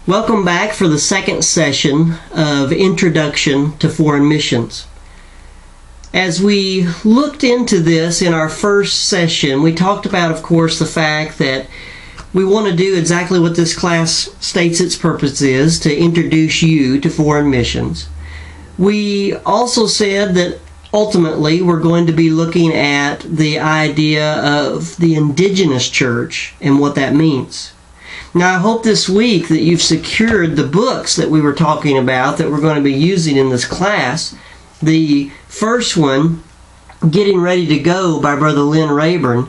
Welcome back for the second session of Introduction to Foreign Missions. As we looked into this in our first session, we talked about, of course, the fact that we want to do exactly what this class states its purpose is, to introduce you to foreign missions. We also said that ultimately we're going to be looking at the idea of the indigenous church and what that means. Now, I hope this week that you've secured the books that we were talking about that we're going to be using in this class. The first one, Getting Ready to Go by Brother Lynn Rayburn.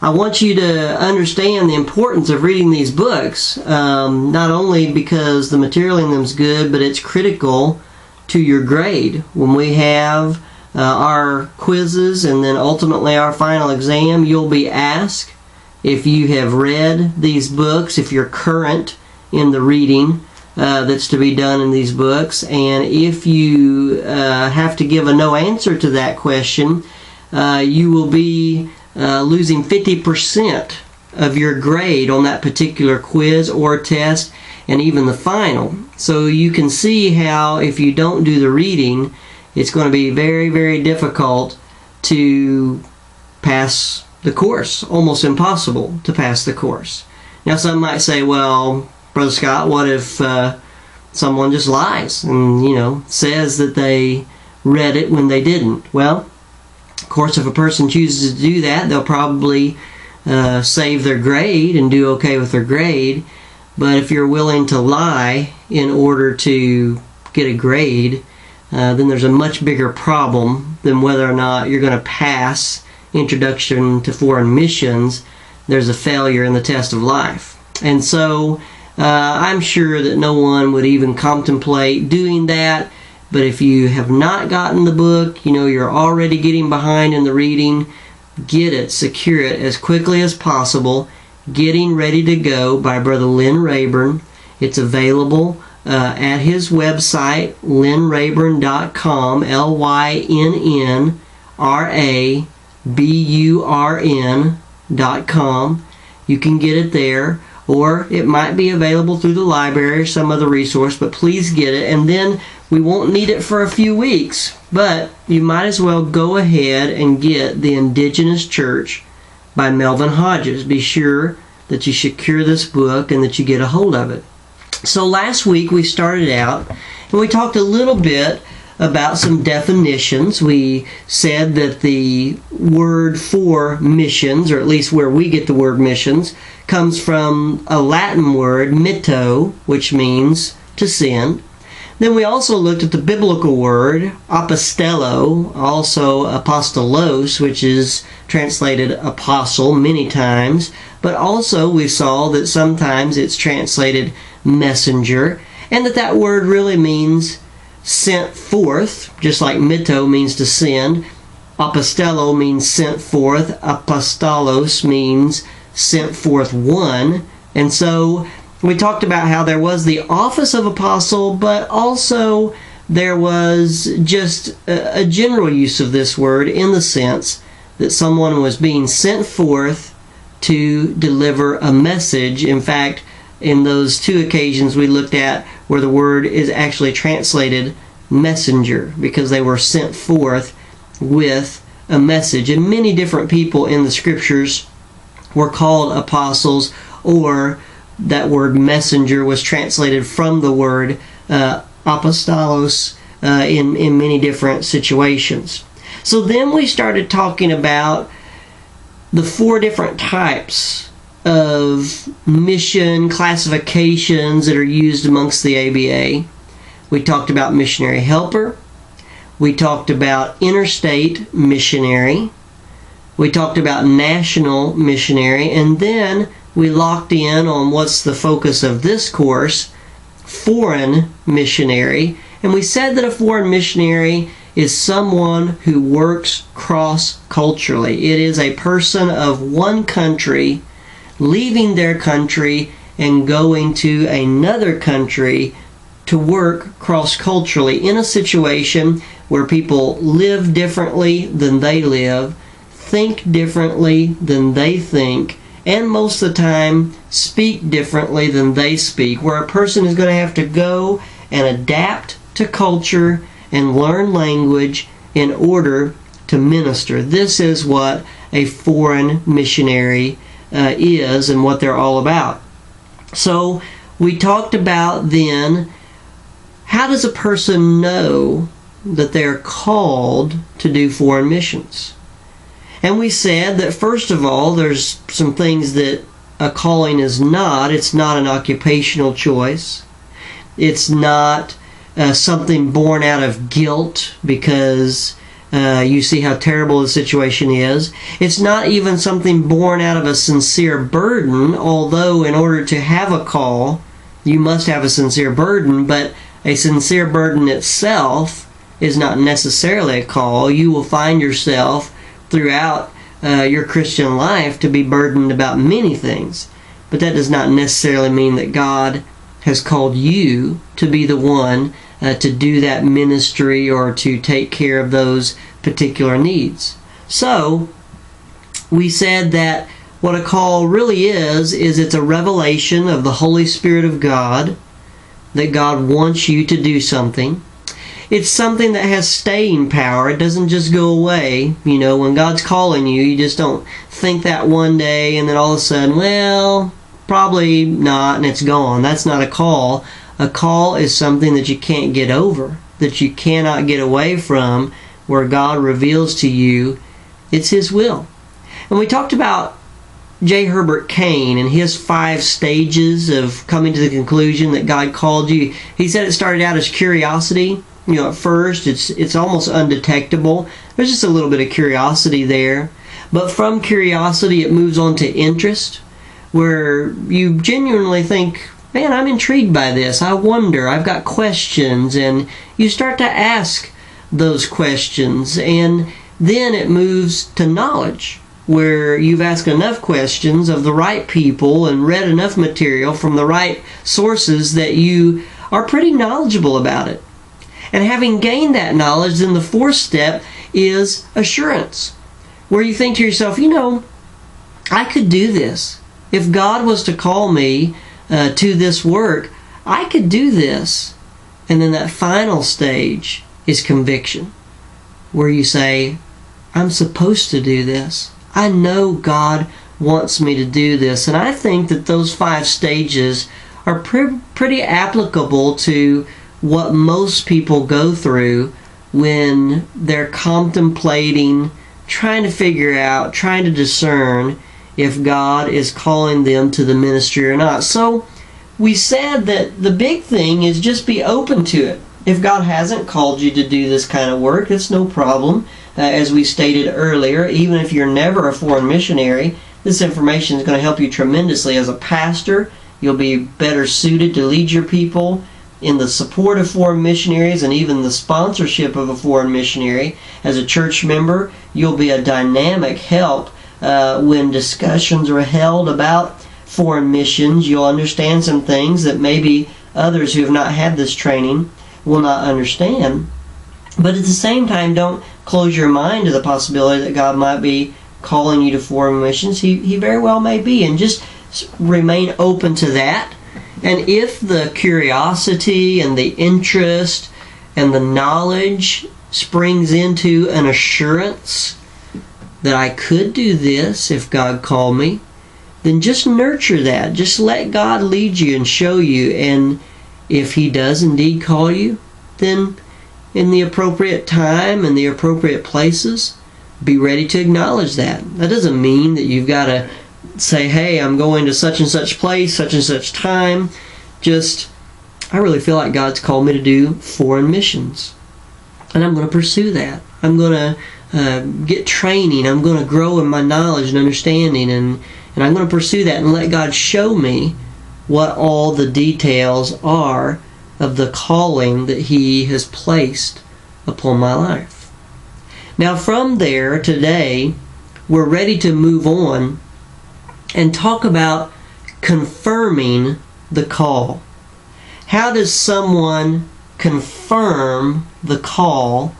I want you to understand the importance of reading these books, not only because the material in them is good, but it's critical to your grade. When we have our quizzes and then ultimately our final exam, you'll be asked if you have read these books, if you're current in the reading that's to be done in these books, and if you have to give a no answer to that question, you will be losing 50% of your grade on that particular quiz or test, and even the final. So you can see how if you don't do the reading, it's going to be very, very difficult to pass the course, almost impossible to pass the course. Now, some might say, well, Brother Scott, what if someone just lies and, says that they read it when they didn't? Well, of course, if a person chooses to do that, they'll probably save their grade and do okay with their grade. But if you're willing to lie in order to get a grade, then there's a much bigger problem than whether or not you're going to pass Introduction to Foreign Missions. There's a failure in the test of life. And so I'm sure that no one would even contemplate doing that. But if you have not gotten the book, you're already getting behind in the reading, get it, secure it as quickly as possible. Getting Ready to Go by Brother Lynn Rayburn. It's available at his website, lynnrayburn.com, lynnrayburn.com. You can get it there, or it might be available through the library or some other resource, but please get it. And then we won't need it for a few weeks, but you might as well go ahead and get The Indigenous Church by Melvin Hodges. Be sure that you secure this book and that you get a hold of it. So last week we started out and we talked a little bit about some definitions. We said that the word for missions, or at least where we get the word missions, comes from a Latin word, mitto, which means to send. Then we also looked at the biblical word, apostello, also apostolos, which is translated apostle many times, but also we saw that sometimes it's translated messenger, and that word really means sent forth, just like mitto means to send. Apostello means sent forth. Apostolos means sent forth one. And so we talked about how there was the office of apostle, but also there was just a general use of this word in the sense that someone was being sent forth to deliver a message. In fact, in those two occasions we looked at where the word is actually translated messenger, because they were sent forth with a message. And many different people in the scriptures were called apostles, or that word messenger was translated from the word apostolos in many different situations. So then we started talking about the four different types of mission classifications that are used amongst the ABA. We talked about missionary helper. We talked about interstate missionary. We talked about national missionary. And then we locked in on what's the focus of this course, foreign missionary. And we said that a foreign missionary is someone who works cross-culturally. It is a person of one country leaving their country and going to another country to work cross-culturally in a situation where people live differently than they live, think differently than they think, and most of the time speak differently than they speak, where a person is going to have to go and adapt to culture and learn language in order to minister. This is what a foreign missionary is and what they're all about. So we talked about then, how does a person know that they're called to do foreign missions? And we said that first of all, there's some things that a calling is not. It's not an occupational choice. It's not something born out of guilt because you see how terrible the situation is. It's not even something born out of a sincere burden, although in order to have a call, you must have a sincere burden, but a sincere burden itself is not necessarily a call. You will find yourself throughout your Christian life to be burdened about many things, but that does not necessarily mean that God has called you to be the one to do that ministry or to take care of those particular needs. So we said that what a call really is it's a revelation of the Holy Spirit of God, that God wants you to do something. It's something that has staying power. It doesn't just go away. You know, when God's calling you, you just don't think that one day and then all of a sudden, well, probably not, and it's gone. That's not a call. A call is something that you can't get over, that you cannot get away from, where God reveals to you it's His will. And we talked about J. Herbert Kane and his 5 stages of coming to the conclusion that God called you. He said it started out as curiosity. You know, at first it's almost undetectable. There's just a little bit of curiosity there. But from curiosity it moves on to interest, where you genuinely think, man, I'm intrigued by this. I wonder. I've got questions. And you start to ask those questions. And then it moves to knowledge, where you've asked enough questions of the right people and read enough material from the right sources that you are pretty knowledgeable about it. And having gained that knowledge, then the 4th step is assurance, where you think to yourself, you know, I could do this. If God was to call me to this work, I could do this. And then that final stage is conviction, where you say, I'm supposed to do this. I know God wants me to do this. And I think that those 5 stages are pretty applicable to what most people go through when they're contemplating, trying to figure out, trying to discern if God is calling them to the ministry or not. So we said that the big thing is just be open to it. If God hasn't called you to do this kind of work, it's no problem. As we stated earlier, even if you're never a foreign missionary, this information is going to help you tremendously as a pastor. You'll be better suited to lead your people in the support of foreign missionaries and even the sponsorship of a foreign missionary. As a church member, you'll be a dynamic help when discussions are held about foreign missions. You'll understand some things that maybe others who have not had this training will not understand. But at the same time, don't close your mind to the possibility that God might be calling you to foreign missions. He very well may be, and just remain open to that. And if the curiosity and the interest and the knowledge springs into an assurance that I could do this if God called me, then just nurture that. Just let God lead you and show you. And if He does indeed call you, then in the appropriate time and the appropriate places, be ready to acknowledge that. That doesn't mean that you've got to say, hey, I'm going to such and such place, such and such time. Just, I really feel like God's called me to do foreign missions. And I'm going to pursue that. I'm going to get training. I'm going to grow in my knowledge and understanding. And I'm going to pursue that and let God show me what all the details are of the calling that He has placed upon my life. Now from there, today, we're ready to move on and talk about confirming the call. How does someone confirm the call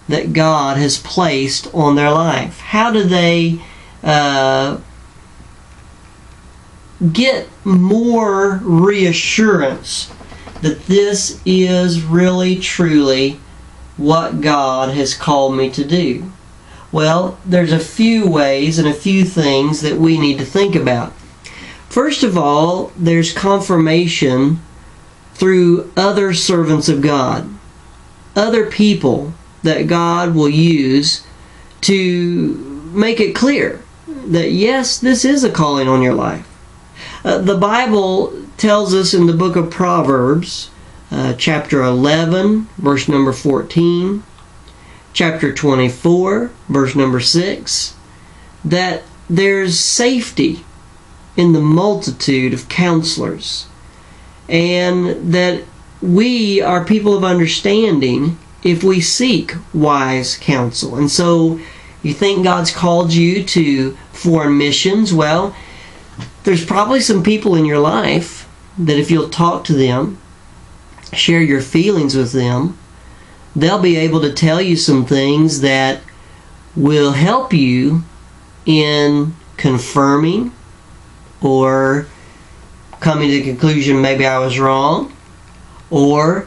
that God has placed on their life? How do they get more reassurance that this is really, truly what God has called me to do? Well, there's a few ways and a few things that we need to think about. First of all, there's confirmation through other servants of God, other people that God will use to make it clear that yes, this is a calling on your life. The Bible tells us in the book of Proverbs, chapter 11, verse number 14, chapter 24, verse number 6, that there's safety in the multitude of counselors, and that we are people of understanding if we seek wise counsel. And so you think God's called you to foreign missions? Well, there's probably some people in your life that if you'll talk to them, share your feelings with them, they'll be able to tell you some things that will help you in confirming or coming to the conclusion maybe I was wrong, or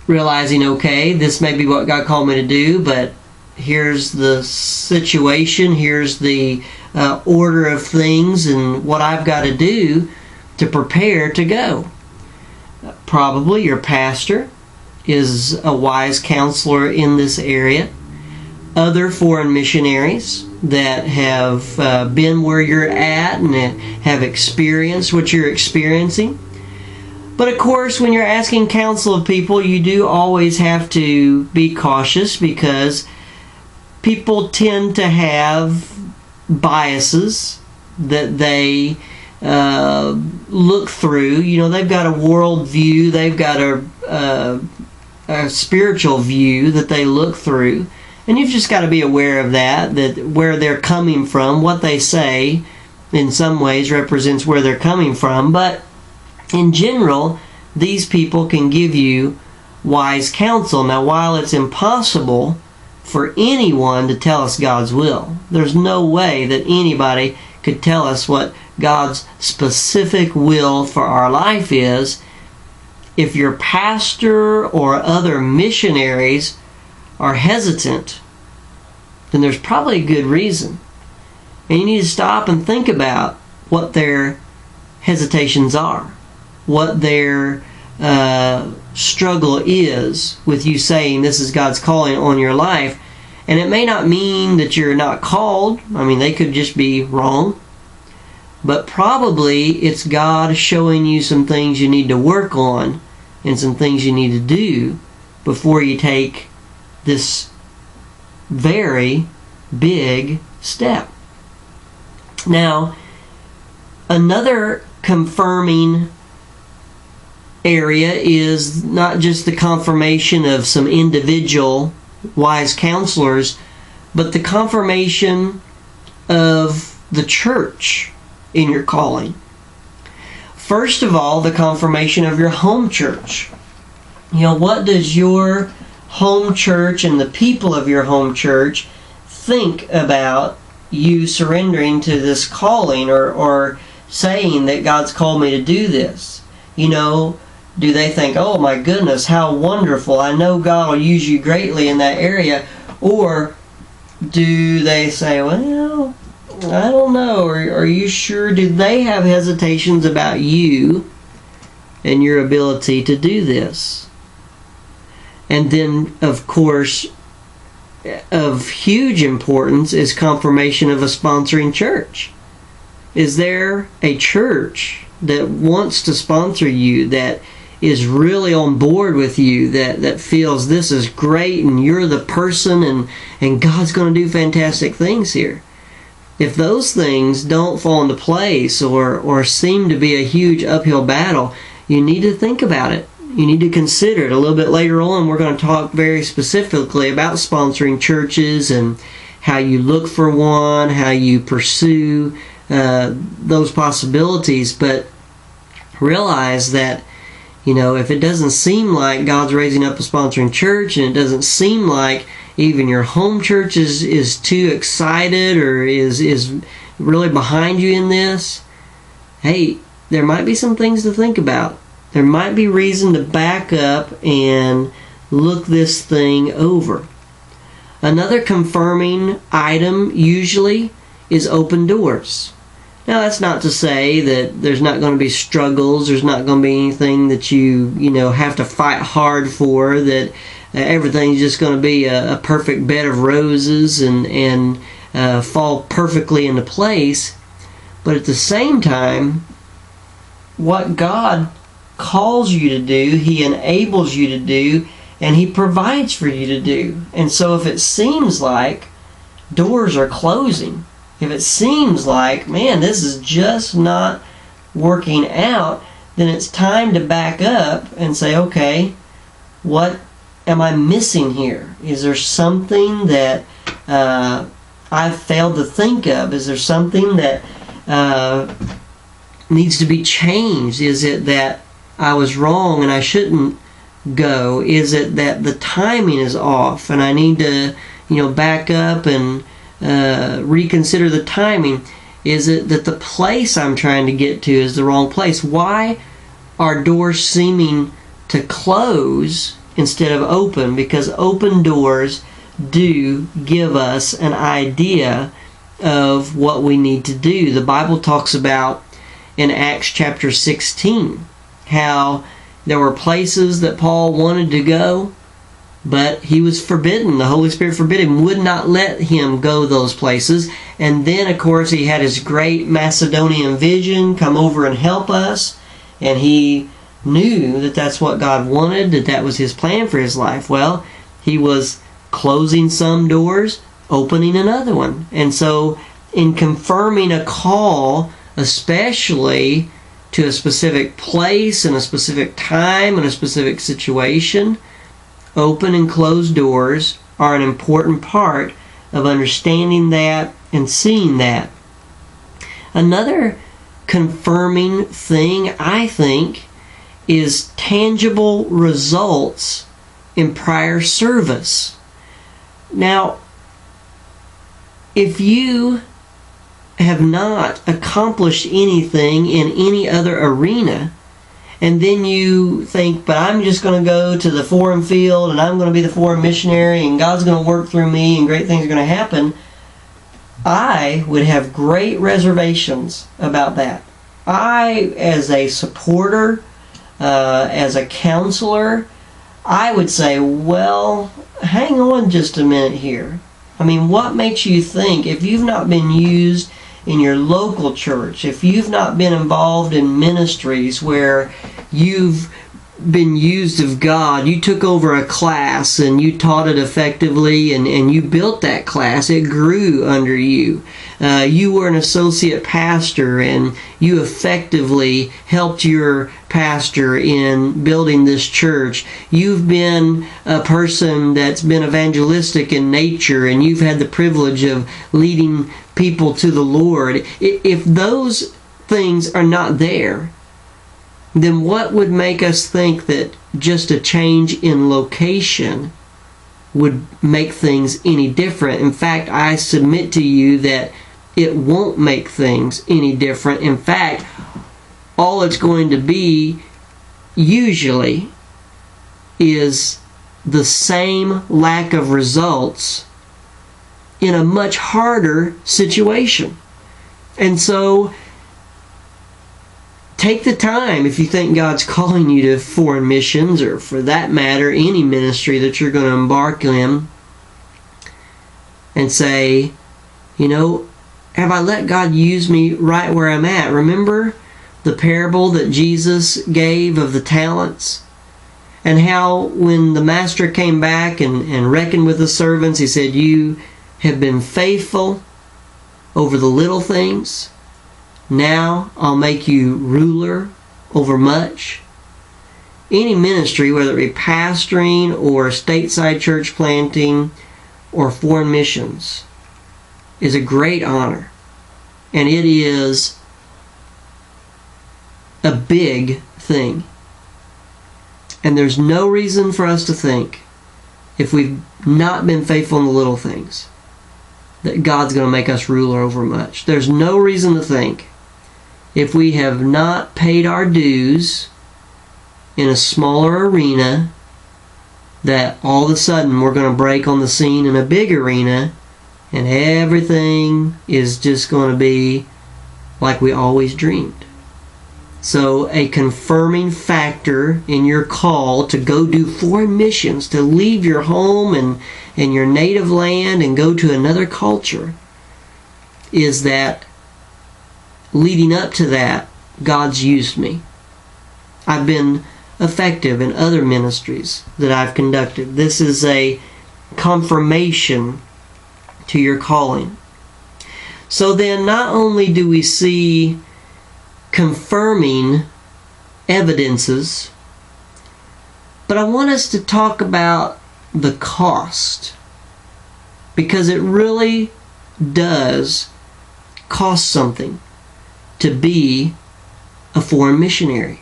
realizing, okay, this may be what God called me to do, but here's the situation, here's the order of things and what I've got to do to prepare to go. Probably your pastor is a wise counselor in this area. Other foreign missionaries that have been where you're at and have experienced what you're experiencing. But of course, when you're asking counsel of people, you do always have to be cautious, because people tend to have biases that they look through. You know, they've got a world view, they've got a spiritual view that they look through. And you've just got to be aware of that where they're coming from, what they say, in some ways represents where they're coming from. But in general, these people can give you wise counsel. Now, while it's impossible for anyone to tell us God's will, there's no way that anybody could tell us what God's specific will for our life is. If your pastor or other missionaries are hesitant, then there's probably a good reason. And you need to stop and think about what their hesitations are, what their struggle is with you saying this is God's calling on your life. And it may not mean that you're not called. I mean, they could just be wrong. But probably it's God showing you some things you need to work on and some things you need to do before you take this very big step. Now, another confirming area is not just the confirmation of some individual wise counselors, but the confirmation of the church in your calling. First of all, the confirmation of your home church. You know, what does your home church and the people of your home church think about you surrendering to this calling, or saying that God's called me to do this? You know, do they think, oh my goodness, how wonderful, I know God will use you greatly in that area? Or do they say, well, I don't know, or are you sure? Do they have hesitations about you and your ability to do this? And then, of course, of huge importance is confirmation of a sponsoring church. Is there a church that wants to sponsor you, that is really on board with you, that feels this is great and you're the person and God's going to do fantastic things here? If those things don't fall into place or seem to be a huge uphill battle, you need to think about it. You need to consider it. A little bit later on, we're going to talk very specifically about sponsoring churches and how you look for one, how you pursue those possibilities. But realize that, you know, if it doesn't seem like God's raising up a sponsoring church, and it doesn't seem like even your home church is too excited or is really behind you in this, hey, there might be some things to think about. There might be reason to back up and look this thing over. Another confirming item usually is open doors. Now, that's not to say that there's not going to be struggles, there's not going to be anything that you have to fight hard for, that everything's just going to be a perfect bed of roses and fall perfectly into place. But at the same time, what God calls you to do, He enables you to do, and He provides for you to do. And so if it seems like doors are closing, if it seems like, man, this is just not working out, then it's time to back up and say, okay, what am I missing here? Is there something that I've failed to think of? Is there something that needs to be changed? Is it that I was wrong and I shouldn't go? Is it that the timing is off and I need to back up and reconsider the timing? Is it that the place I'm trying to get to is the wrong place? Why are doors seeming to close instead of open? Because open doors do give us an idea of what we need to do. The Bible talks about in Acts chapter 16 how there were places that Paul wanted to go, but he was forbidden. The Holy Spirit forbid him, would not let him go those places. And then, of course, he had his great Macedonian vision, come over and help us. And he knew that that's what God wanted, that that was His plan for his life. Well, he was closing some doors, opening another one. And so, in confirming a call, especially to a specific place and a specific time and a specific situation, open and closed doors are an important part of understanding that and seeing that. Another confirming thing, I think, is tangible results in prior service. Now, if you have not accomplished anything in any other arena, and then you think, but I'm just going to go to the foreign field and I'm going to be the foreign missionary and God's going to work through me and great things are going to happen, I would have great reservations about that. I, as a supporter, as a counselor, I would say, well, hang on just a minute here. I mean, what makes you think, if you've not been used in your local church, if you've not been involved in ministries where you've been used of God, you took over a class and you taught it effectively and you built that class, it grew under you. You were an associate pastor and you effectively helped your pastor in building this church. You've been a person that's been evangelistic in nature and you've had the privilege of leading people to the Lord. If those things are not there, then what would make us think that just a change in location would make things any different? In fact, I submit to you that it won't make things any different. In fact, all it's going to be usually is the same lack of results in a much harder situation. And so take the time, if you think God's calling you to foreign missions, or for that matter, any ministry that you're going to embark in, and say, have I let God use me right where I'm at? Remember the parable that Jesus gave of the talents? And how when the master came back and reckoned with the servants, he said, you have been faithful over the little things. Now I'll make you ruler over much. Any ministry, whether it be pastoring or stateside church planting or foreign missions, is a great honor. And it is a big thing. And there's no reason for us to think, if we've not been faithful in the little things, that God's going to make us ruler over much. There's no reason to think. if we have not paid our dues in a smaller arena, that all of a sudden we're going to break on the scene in a big arena and everything is just going to be like we always dreamed. So a confirming factor in your call to go do foreign missions, to leave your home and your native land and go to another culture, is that leading up to that, God's used me. I've been effective in other ministries that I've conducted. This is a confirmation to your calling. So then, not only do we see confirming evidences, but I want us to talk about the cost, because it really does cost something to be a foreign missionary.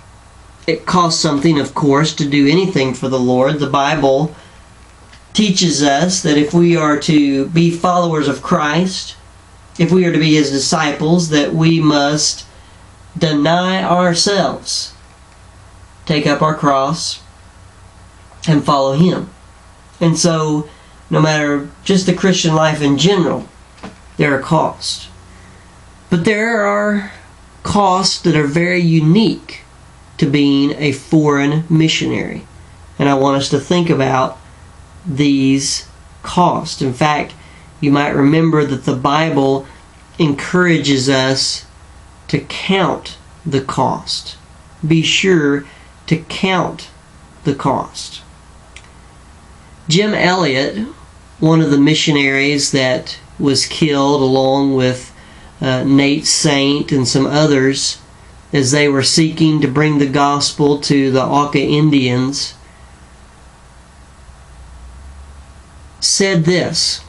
It costs something, of course, to do anything for the Lord. The Bible teaches us that if we are to be followers of Christ, if we are to be His disciples, that we must deny ourselves, take up our cross, and follow Him. And so, no matter just the Christian life in general, there are costs. But there are costs that are very unique to being a foreign missionary. And I want us to think about these costs. In fact, you might remember that the Bible encourages us to count the cost. Be sure to count the cost. Jim Elliot, one of the missionaries that was killed along with Nate Saint and some others as they were seeking to bring the gospel to the Auca Indians, said this: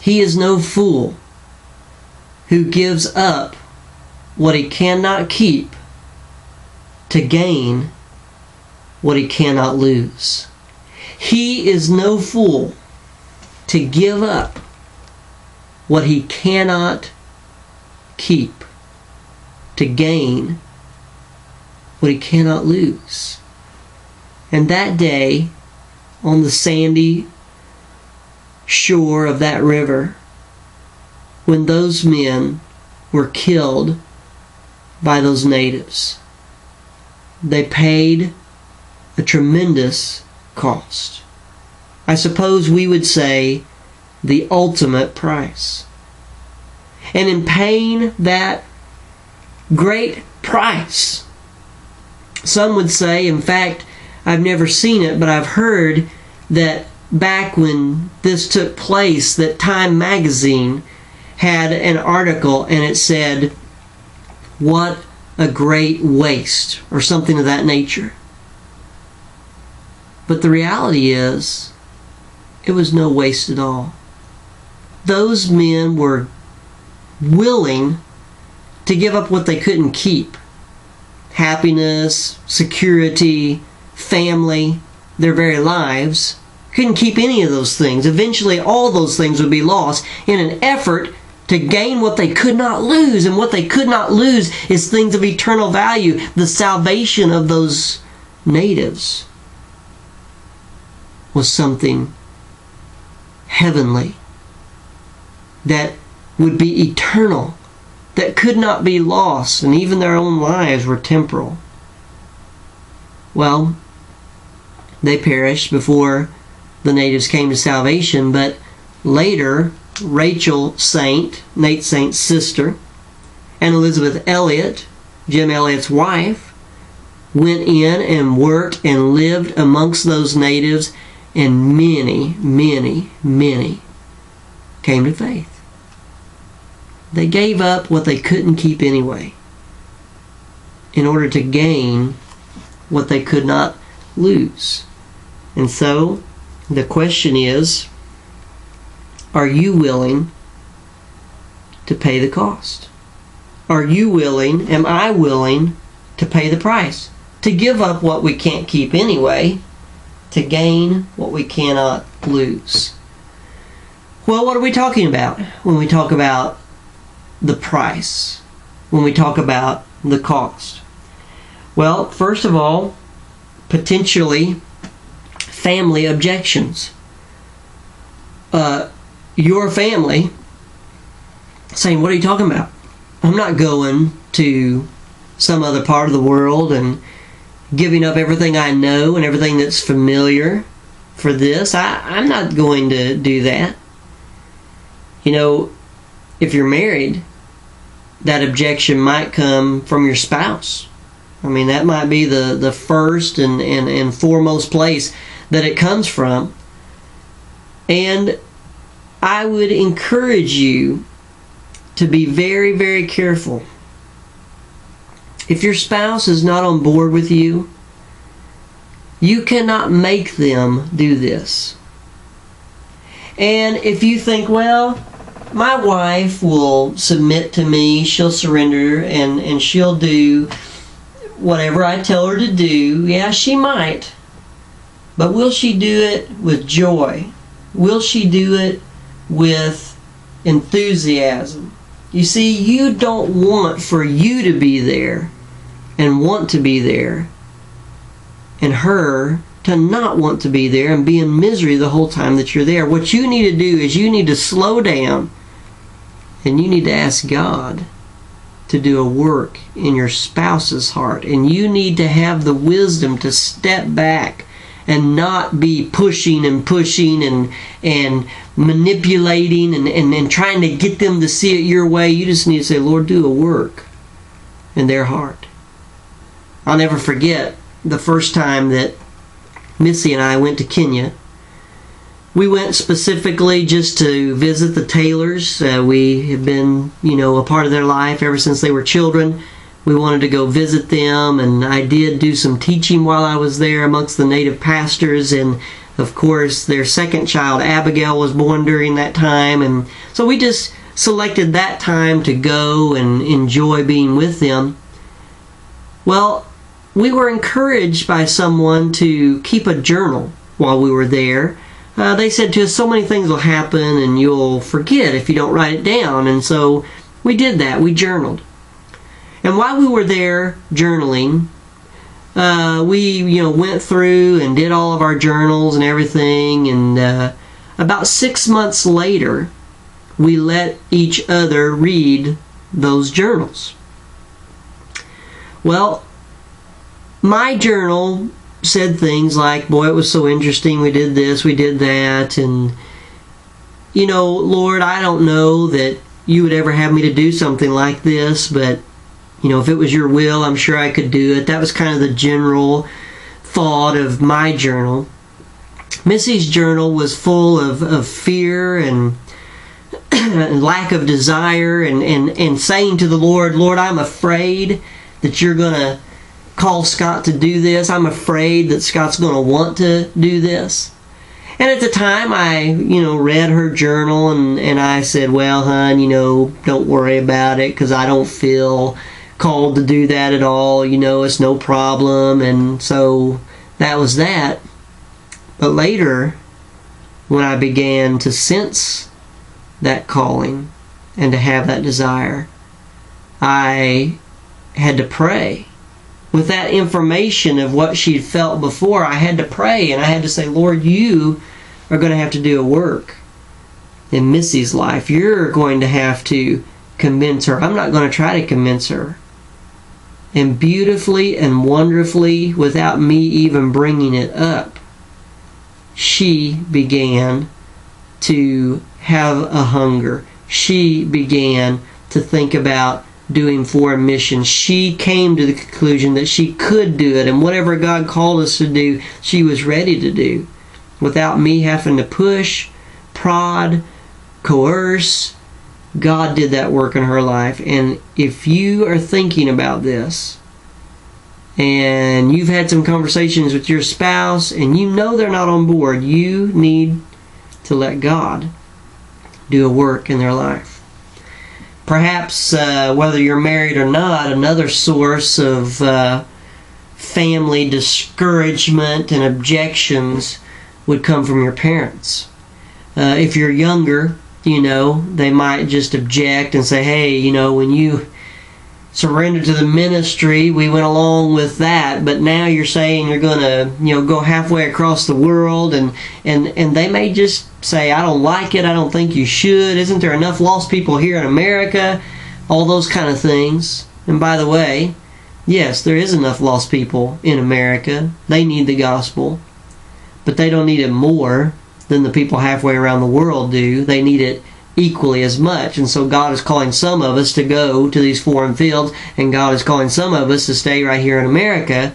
"He is no fool who gives up what he cannot keep to gain what he cannot lose." He is no fool to give up what he cannot keep to gain what he cannot lose. And that day, on the sandy shore of that river, when those men were killed by those natives, they paid a tremendous cost. I suppose we would say the ultimate price. And in paying that great price, some would say, in fact, I've never seen it, but I've heard that back when this took place, that Time magazine had an article and it said, "What a great waste," or something of that nature. But the reality is, it was no waste at all. Those men were willing to give up what they couldn't keep. Happiness, security, family, their very lives. Couldn't keep any of those things. Eventually all those things would be lost in an effort to gain what they could not lose. And what they could not lose is things of eternal value. The salvation of those natives was something heavenly, that would be eternal, that could not be lost, and even their own lives were temporal. Well, they perished before the natives came to salvation, but later Rachel Saint, Nate Saint's sister, and Elizabeth Elliot, Jim Elliot's wife, went in and worked and lived amongst those natives, and many, many, many came to faith. They gave up what they couldn't keep anyway in order to gain what they could not lose. And so the question is, are you willing to pay the cost? Are you willing, am I willing to pay the price? To give up what we can't keep anyway, to gain what we cannot lose. Well, what are we talking about when we talk about the price when we talk about the cost? Well, first of all, potentially family objections. Your family saying, what are you talking about? I'm not going to some other part of the world and giving up everything I know and everything that's familiar for this. I'm not going to do that. You know, if you're married, that objection might come from your spouse. I mean, that might be the first and foremost place that it comes from. And I would encourage you to be very, very careful. If your spouse is not on board with you, you cannot make them do this. And if you think, well, my wife will submit to me, she'll surrender, and she'll do whatever I tell her to do, yeah, she might. But will she do it with joy? Will she do it with enthusiasm? You see, you don't want for you to be there and want to be there, and her to not want to be there and be in misery the whole time that you're there. What you need to do is you need to slow down and you need to ask God to do a work in your spouse's heart. And you need to have the wisdom to step back and not be pushing and manipulating and trying to get them to see it your way. You just need to say, Lord, do a work in their heart. I'll never forget the first time that Missy and I went to Kenya. We went specifically just to visit the Taylors. We have been, a part of their life ever since they were children. We wanted to go visit them, and I did do some teaching while I was there amongst the native pastors, and of course their second child, Abigail, was born during that time, and so we just selected that time to go and enjoy being with them. Well, we were encouraged by someone to keep a journal while we were there. They said to us, so many things will happen and you'll forget if you don't write it down. And so we did that. We journaled. And while we were there journaling, we went through and did all of our journals and everything. And about 6 months later, we let each other read those journals. Well, my journal said things like, boy, it was so interesting, we did this, we did that, and Lord, I don't know that you would ever have me to do something like this, but if it was your will, I'm sure I could do it. That was kind of the general thought of my journal. Missy's journal was full of fear and lack of desire and saying to the Lord, Lord, I'm afraid that you're going to call Scott to do this. I'm afraid that Scott's going to want to do this. And at the time, I, read her journal and I said, well, hon, don't worry about it because I don't feel called to do that at all. It's no problem. And so that was that. But later, when I began to sense that calling and to have that desire, I had to pray. With that information of what she'd felt before, I had to pray and I had to say, Lord, you are going to have to do a work in Missy's life. You're going to have to convince her. I'm not going to try to convince her. And beautifully and wonderfully, without me even bringing it up, she began to have a hunger. She began to think about doing foreign missions. She came to the conclusion that she could do it, and whatever God called us to do, she was ready to do, without me having to push, prod, coerce. God did that work in her life. And if you are thinking about this, and you've had some conversations with your spouse, and they're not on board, you need to let God do a work in their life. Perhaps, whether you're married or not, another source of family discouragement and objections would come from your parents. If you're younger, they might just object and say, hey, when you surrendered to the ministry, we went along with that, but now you're saying you're going to, go halfway across the world, and they may just say, I don't like it, I don't think you should, isn't there enough lost people here in America, all those kind of things. And by the way, yes, there is enough lost people in America. They need the gospel, but they don't need it more than the people halfway around the world do. They need it equally as much. And so God is calling some of us to go to these foreign fields, and God is calling some of us to stay right here in America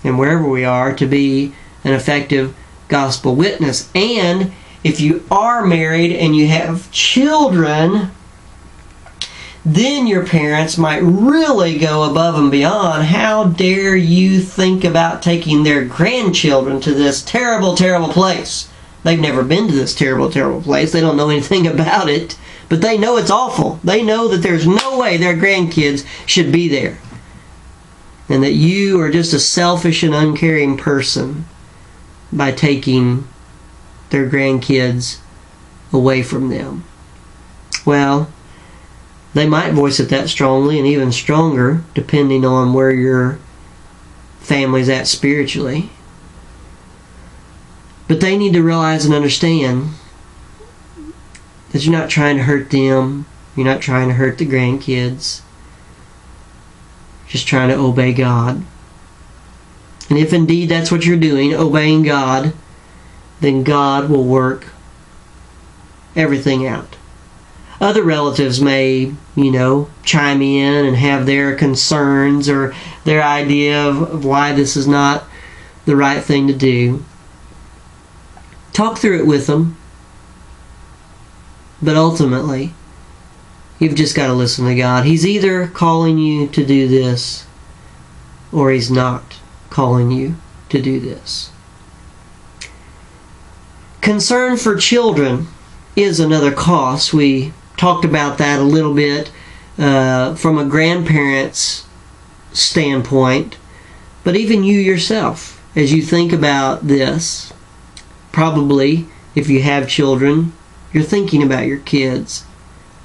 and wherever we are to be an effective gospel witness. And if you are married and you have children, then your parents might really go above and beyond. How dare you think about taking their grandchildren to this terrible, terrible place? They've never been to this terrible, terrible place. They don't know anything about it, but they know it's awful. They know that there's no way their grandkids should be there, and that you are just a selfish and uncaring person by taking their grandkids away from them. Well, they might voice it that strongly, and even stronger, depending on where your family's at spiritually. But they need to realize and understand that you're not trying to hurt them. You're not trying to hurt the grandkids. You're just trying to obey God. And if indeed that's what you're doing, obeying God, then God will work everything out. Other relatives may, chime in and have their concerns or their idea of why this is not the right thing to do. Talk through it with them. But ultimately, you've just got to listen to God. He's either calling you to do this, or He's not calling you to do this. Concern for children is another cost. We talked about that a little bit from a grandparent's standpoint. But even you yourself, as you think about this, probably, if you have children, you're thinking about your kids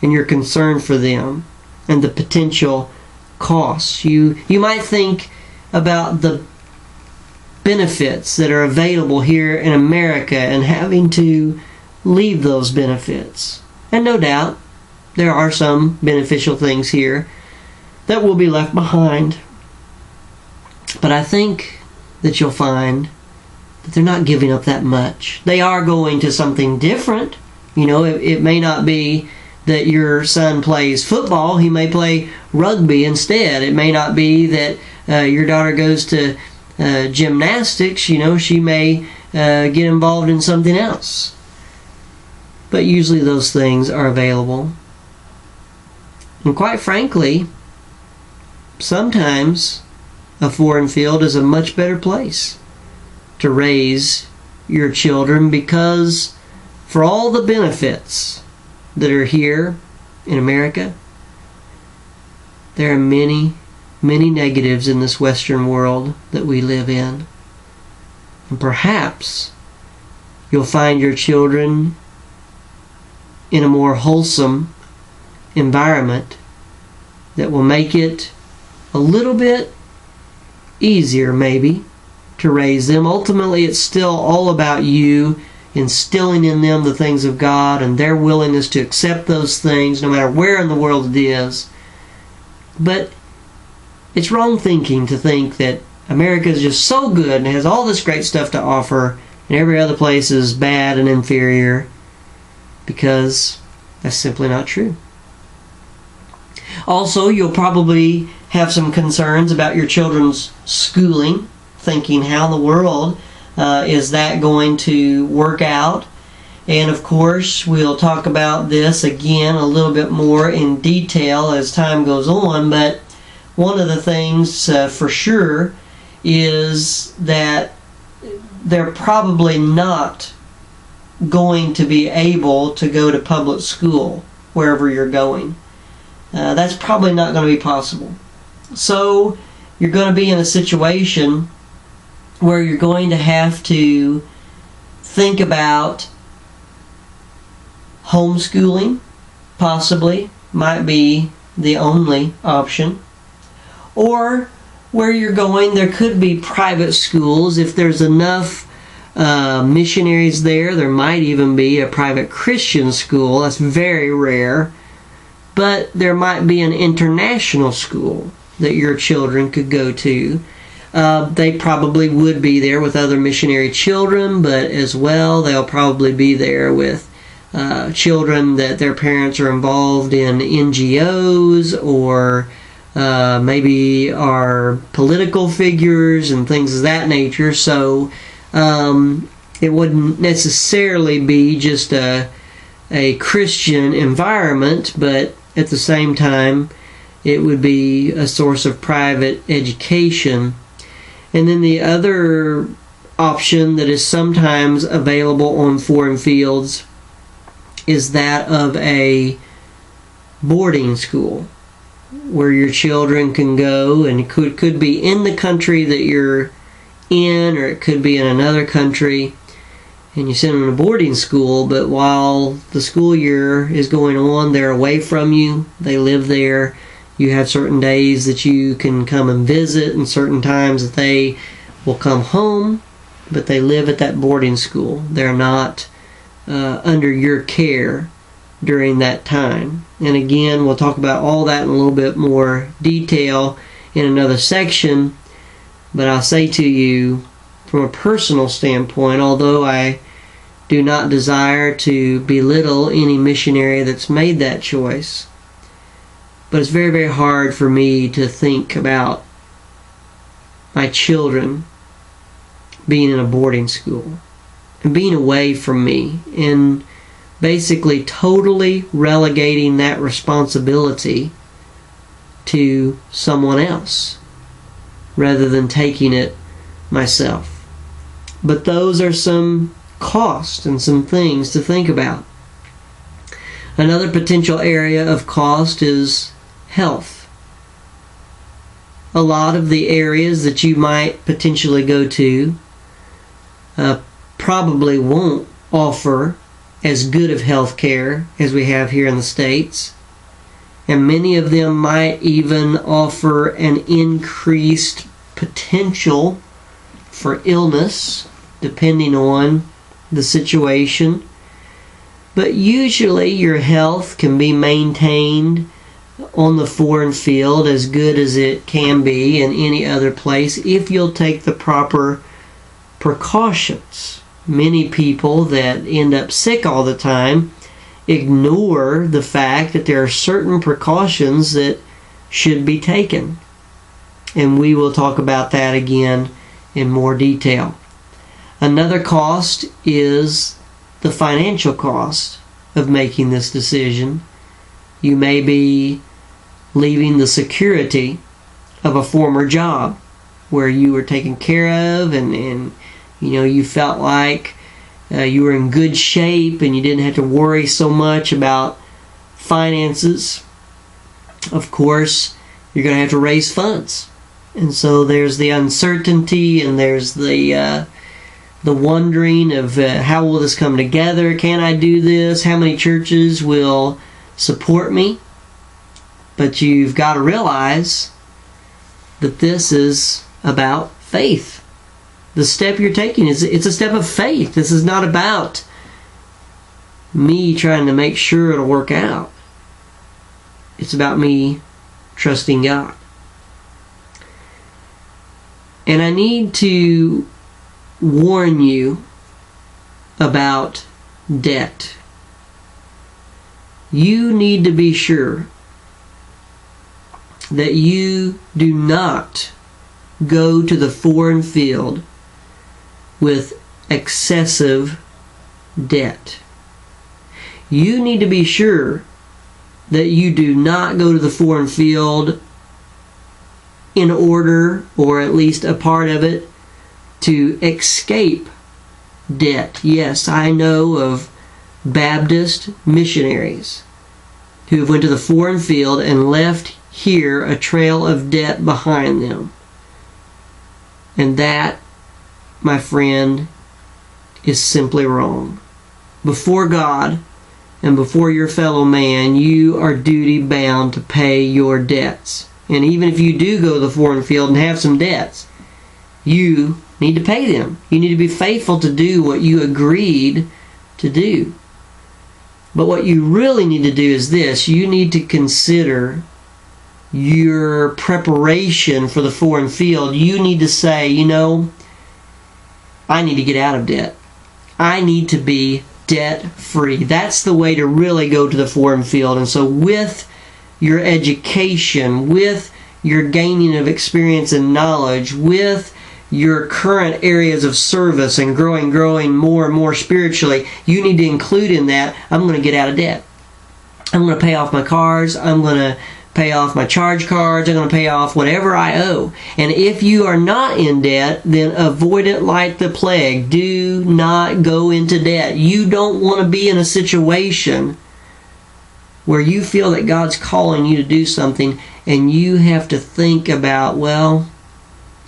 and you're concerned for them and the potential costs. You might think about the benefits that are available here in America and having to leave those benefits. And no doubt, there are some beneficial things here that will be left behind. But I think that you'll find they're not giving up that much. They are going to something different. It may not be that your son plays football. He may play rugby instead. It may not be that your daughter goes to gymnastics. She may get involved in something else. But usually those things are available. And quite frankly, sometimes a foreign field is a much better place to raise your children, because for all the benefits that are here in America, there are many, many negatives in this Western world that we live in. And perhaps you'll find your children in a more wholesome environment that will make it a little bit easier, maybe, to raise them. Ultimately, it's still all about you instilling in them the things of God and their willingness to accept those things no matter where in the world it is. But it's wrong thinking to think that America is just so good and has all this great stuff to offer and every other place is bad and inferior, because that's simply not true. Also, you'll probably have some concerns about your children's schooling, thinking how in the world is that going to work out. And of course, we'll talk about this again a little bit more in detail as time goes on, but one of the things for sure is that they're probably not going to be able to go to public school wherever you're going. That's probably not going to be possible. So you're going to be in a situation where you're going to have to think about Homeschooling possibly might be the only option. Or where you're going, there could be private schools. If there's enough missionaries there might even be a private Christian school. That's very rare. But there might be an international school that your children could go to. They probably would be there with other missionary children, but as well they'll probably be there with children that their parents are involved in NGOs, or maybe are political figures and things of that nature. So it wouldn't necessarily be just a Christian environment, but at the same time it would be a source of private education. And then the other option that is sometimes available on foreign fields is that of a boarding school, where your children can go, and it could be in the country that you're in, or it could be in another country, and you send them to boarding school, but while the school year is going on, they're away from you, they live there. You have certain days that you can come and visit, and certain times that they will come home, but they live at that boarding school. They're not under your care during that time. And again, we'll talk about all that in a little bit more detail in another section, but I'll say to you, from a personal standpoint, although I do not desire to belittle any missionary that's made that choice, but it's very, very hard for me to think about my children being in a boarding school and being away from me, and basically totally relegating that responsibility to someone else rather than taking it myself. But those are some costs and some things to think about. Another potential area of cost is health. A lot of the areas that you might potentially go to probably won't offer as good of health care as we have here in the States. And many of them might even offer an increased potential for illness, depending on the situation. But usually your health can be maintained on the foreign field as good as it can be in any other place if you'll take the proper precautions. Many people that end up sick all the time ignore the fact that there are certain precautions that should be taken. And we will talk about that again in more detail. Another cost is the financial cost of making this decision. You may be leaving the security of a former job where you were taken care of, and you felt like you were in good shape and you didn't have to worry so much about finances. Of course, you're going to have to raise funds. And so there's the uncertainty, and there's the wondering of how will this come together? Can I do this? How many churches will support me? But you've got to realize that this is about faith. The step you're taking it's a step of faith. This is not about me trying to make sure it'll work out. It's about me trusting God. And I need to warn you about debt. You need to be sure that you do not go to the foreign field with excessive debt. You need to be sure that you do not go to the foreign field in order, or at least a part of it, to escape debt. Yes, I know of Baptist missionaries who went to the foreign field and left here a trail of debt behind them. And that, my friend, is simply wrong. Before God, and before your fellow man, you are duty bound to pay your debts. And even if you do go to the foreign field and have some debts, you need to pay them. You need to be faithful to do what you agreed to do. But what you really need to do is this. You need to consider your preparation for the foreign field. You need to say, I need to get out of debt. I need to be debt-free. That's the way to really go to the foreign field. And so with your education, with your gaining of experience and knowledge, with your current areas of service and growing more and more spiritually, you need to include in that, I'm going to get out of debt. I'm going to pay off my cars. I'm going to pay off my charge cards. I'm going to pay off whatever I owe. And if you are not in debt, then avoid it like the plague. Do not go into debt. You don't want to be in a situation where you feel that God's calling you to do something and you have to think about, well,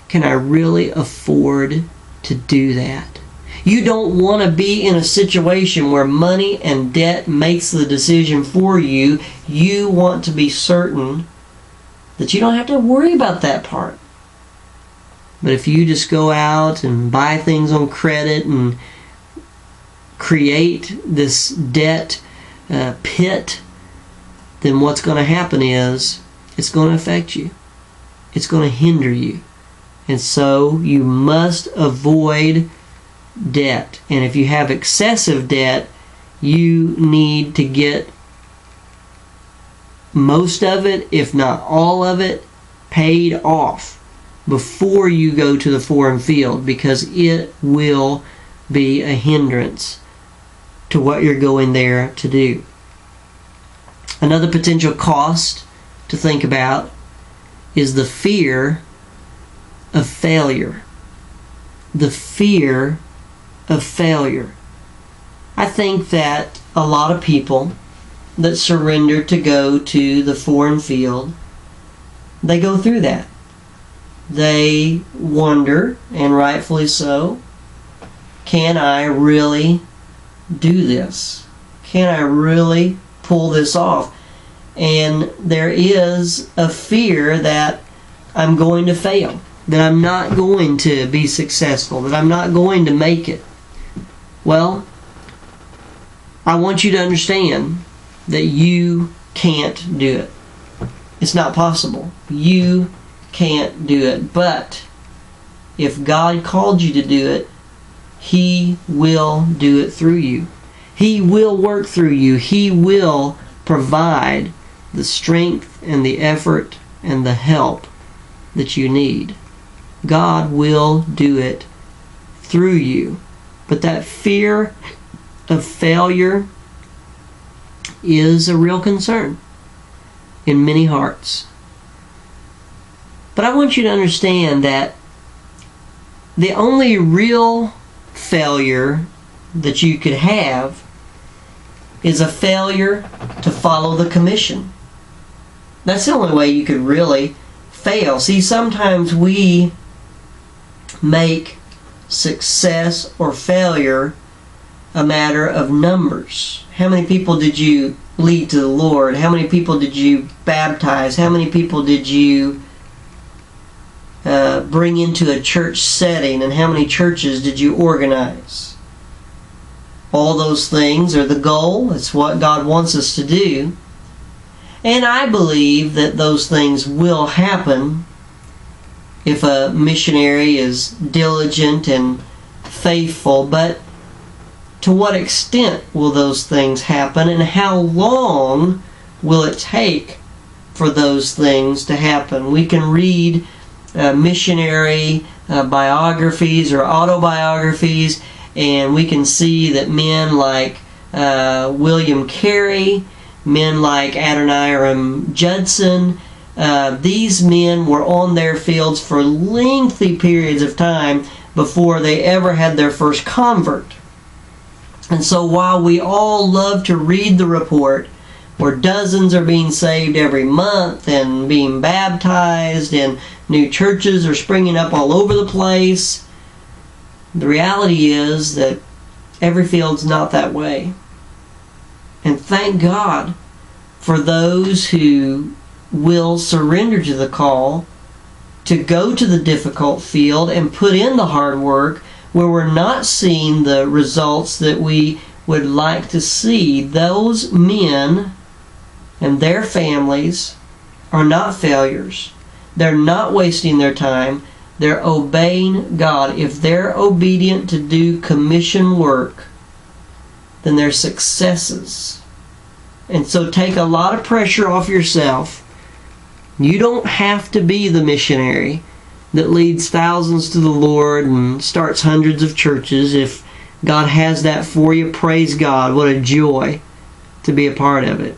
can I really afford to do that? You don't want to be in a situation where money and debt makes the decision for you. You want to be certain that you don't have to worry about that part. But if you just go out and buy things on credit and create this debt pit, then what's going to happen is it's going to affect you. It's going to hinder you. And so you must avoid debt. And if you have excessive debt, you need to get most of it, if not all of it, paid off before you go to the foreign field, because it will be a hindrance to what you're going there to do. Another potential cost to think about is the fear of failure. The fear of failure. I think that a lot of people that surrender to go to the foreign field, they go through that. They wonder, and rightfully so, can I really do this? Can I really pull this off? And there is a fear that I'm going to fail, that I'm not going to be successful, that I'm not going to make it. Well, I want you to understand that you can't do it. It's not possible. You can't do it. But if God called you to do it, He will do it through you. He will work through you. He will provide the strength and the effort and the help that you need. God will do it through you. But that fear of failure is a real concern in many hearts. But I want you to understand that the only real failure that you could have is a failure to follow the commission. That's the only way you could really fail. See, sometimes we make success or failure a matter of numbers. How many people did you lead to the Lord? How many people did you baptize? How many people did you bring into a church setting? And how many churches did you organize? All those things are the goal. It's what God wants us to do. And I believe that those things will happen if a missionary is diligent and faithful. But to what extent will those things happen, and how long will it take for those things to happen? We can read missionary biographies or autobiographies, and we can see that men like William Carey, men like Adoniram Judson, these men were on their fields for lengthy periods of time before they ever had their first convert. And so while we all love to read the report where dozens are being saved every month and being baptized and new churches are springing up all over the place, the reality is that every field's not that way. And thank God for those who will surrender to the call to go to the difficult field and put in the hard work where we're not seeing the results that we would like to see. Those men and their families are not failures. They're not wasting their time. They're obeying God. If they're obedient to do commission work, then they're successes. And so take a lot of pressure off yourself. You don't have to be the missionary that leads thousands to the Lord and starts hundreds of churches. If God has that for you, praise God. What a joy to be a part of it.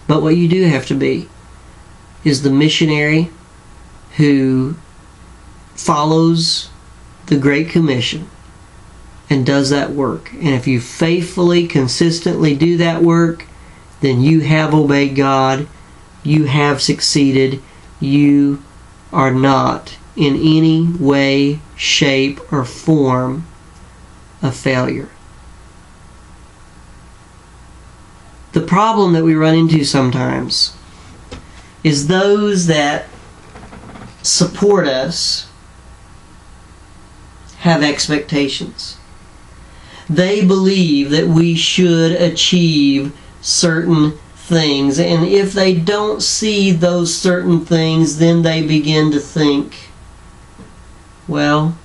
But what you do have to be is the missionary who follows the Great Commission and does that work. And if you faithfully, consistently do that work, then you have obeyed God. You have succeeded. You are not in any way, shape, or form a failure. The problem that we run into sometimes is those that support us have expectations. They believe that we should achieve certain things, and if they don't see those certain things, then they begin to think, well,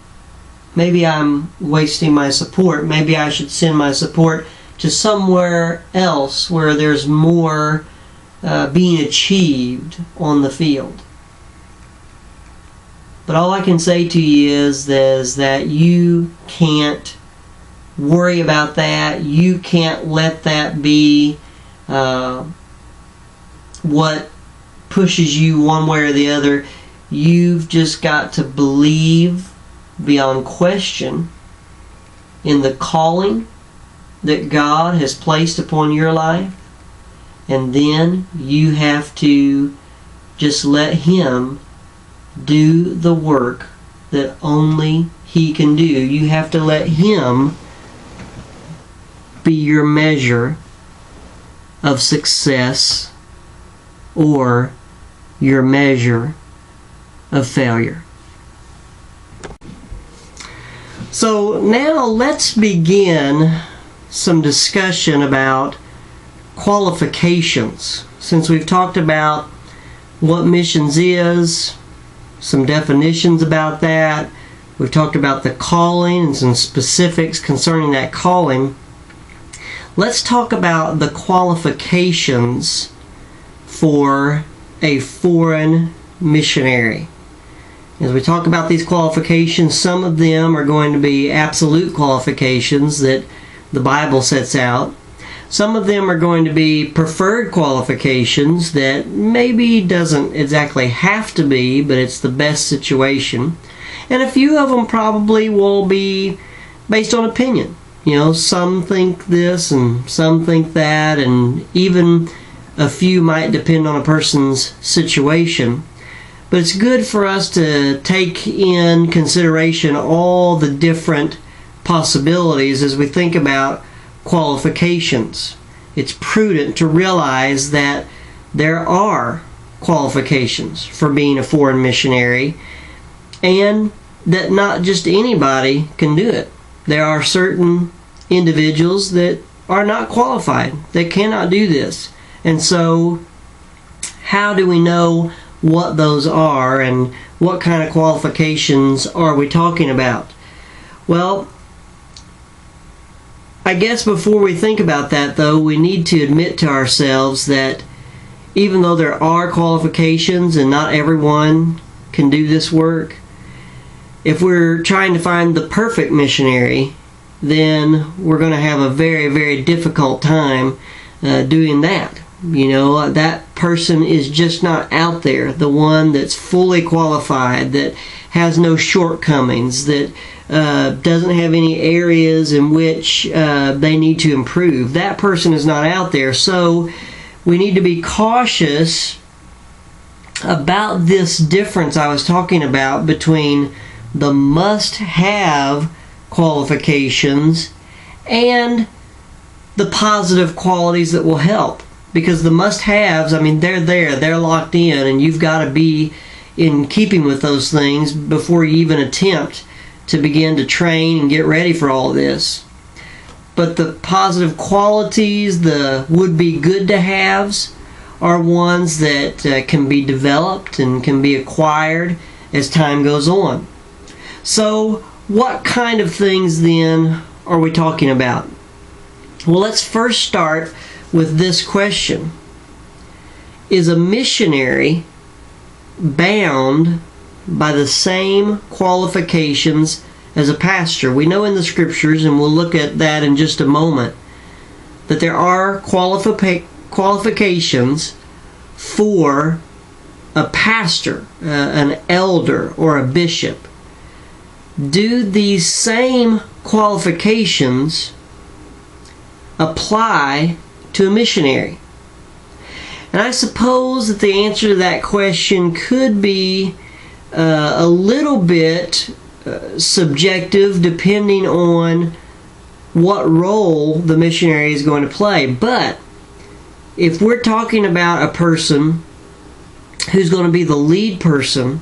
maybe I'm wasting my support. Maybe I should send my support to somewhere else where there's more being achieved on the field. But all I can say to you is that you can't worry about that. You can't let that be what pushes you one way or the other. You've just got to believe beyond question in the calling that God has placed upon your life, and then you have to just let Him do the work that only He can do. You have to let Him be your measure of success or your measure of failure. So now let's begin some discussion about qualifications. Since we've talked about what missions is, some definitions about that, we've talked about the calling and some specifics concerning that calling, let's talk about the qualifications for a foreign missionary. As we talk about these qualifications, some of them are going to be absolute qualifications that the Bible sets out. Some of them are going to be preferred qualifications that maybe doesn't exactly have to be, but it's the best situation. And a few of them probably will be based on opinion. You know, some think this and some think that, and even a few might depend on a person's situation. But it's good for us to take in consideration all the different possibilities as we think about qualifications. It's prudent to realize that there are qualifications for being a foreign missionary, and that not just anybody can do it. There are certain individuals that are not qualified. They cannot do this. And so, how do we know what those are, and what kind of qualifications are we talking about? Well, I guess before we think about that, though, we need to admit to ourselves that even though there are qualifications and not everyone can do this work, if we're trying to find the perfect missionary, then we're going to have a very, very difficult time doing that. You know, that person is just not out there, the one that's fully qualified, that has no shortcomings, that doesn't have any areas in which they need to improve. That person is not out there. So we need to be cautious about this difference I was talking about between the must-have qualifications and the positive qualities that will help. Because the must-haves, I mean, they're there, they're locked in, and you've got to be in keeping with those things before you even attempt to begin to train and get ready for all of this. But the positive qualities, the would-be good-to-haves, are ones that can be developed and can be acquired as time goes on. So, what kind of things then are we talking about? Well, let's first start with this question. Is a missionary bound by the same qualifications as a pastor? We know in the scriptures, and we'll look at that in just a moment, that there are qualifications for a pastor, an elder, or a bishop. Do these same qualifications apply to a missionary? And I suppose that the answer to that question could be a little bit subjective, depending on what role the missionary is going to play. But if we're talking about a person who's going to be the lead person,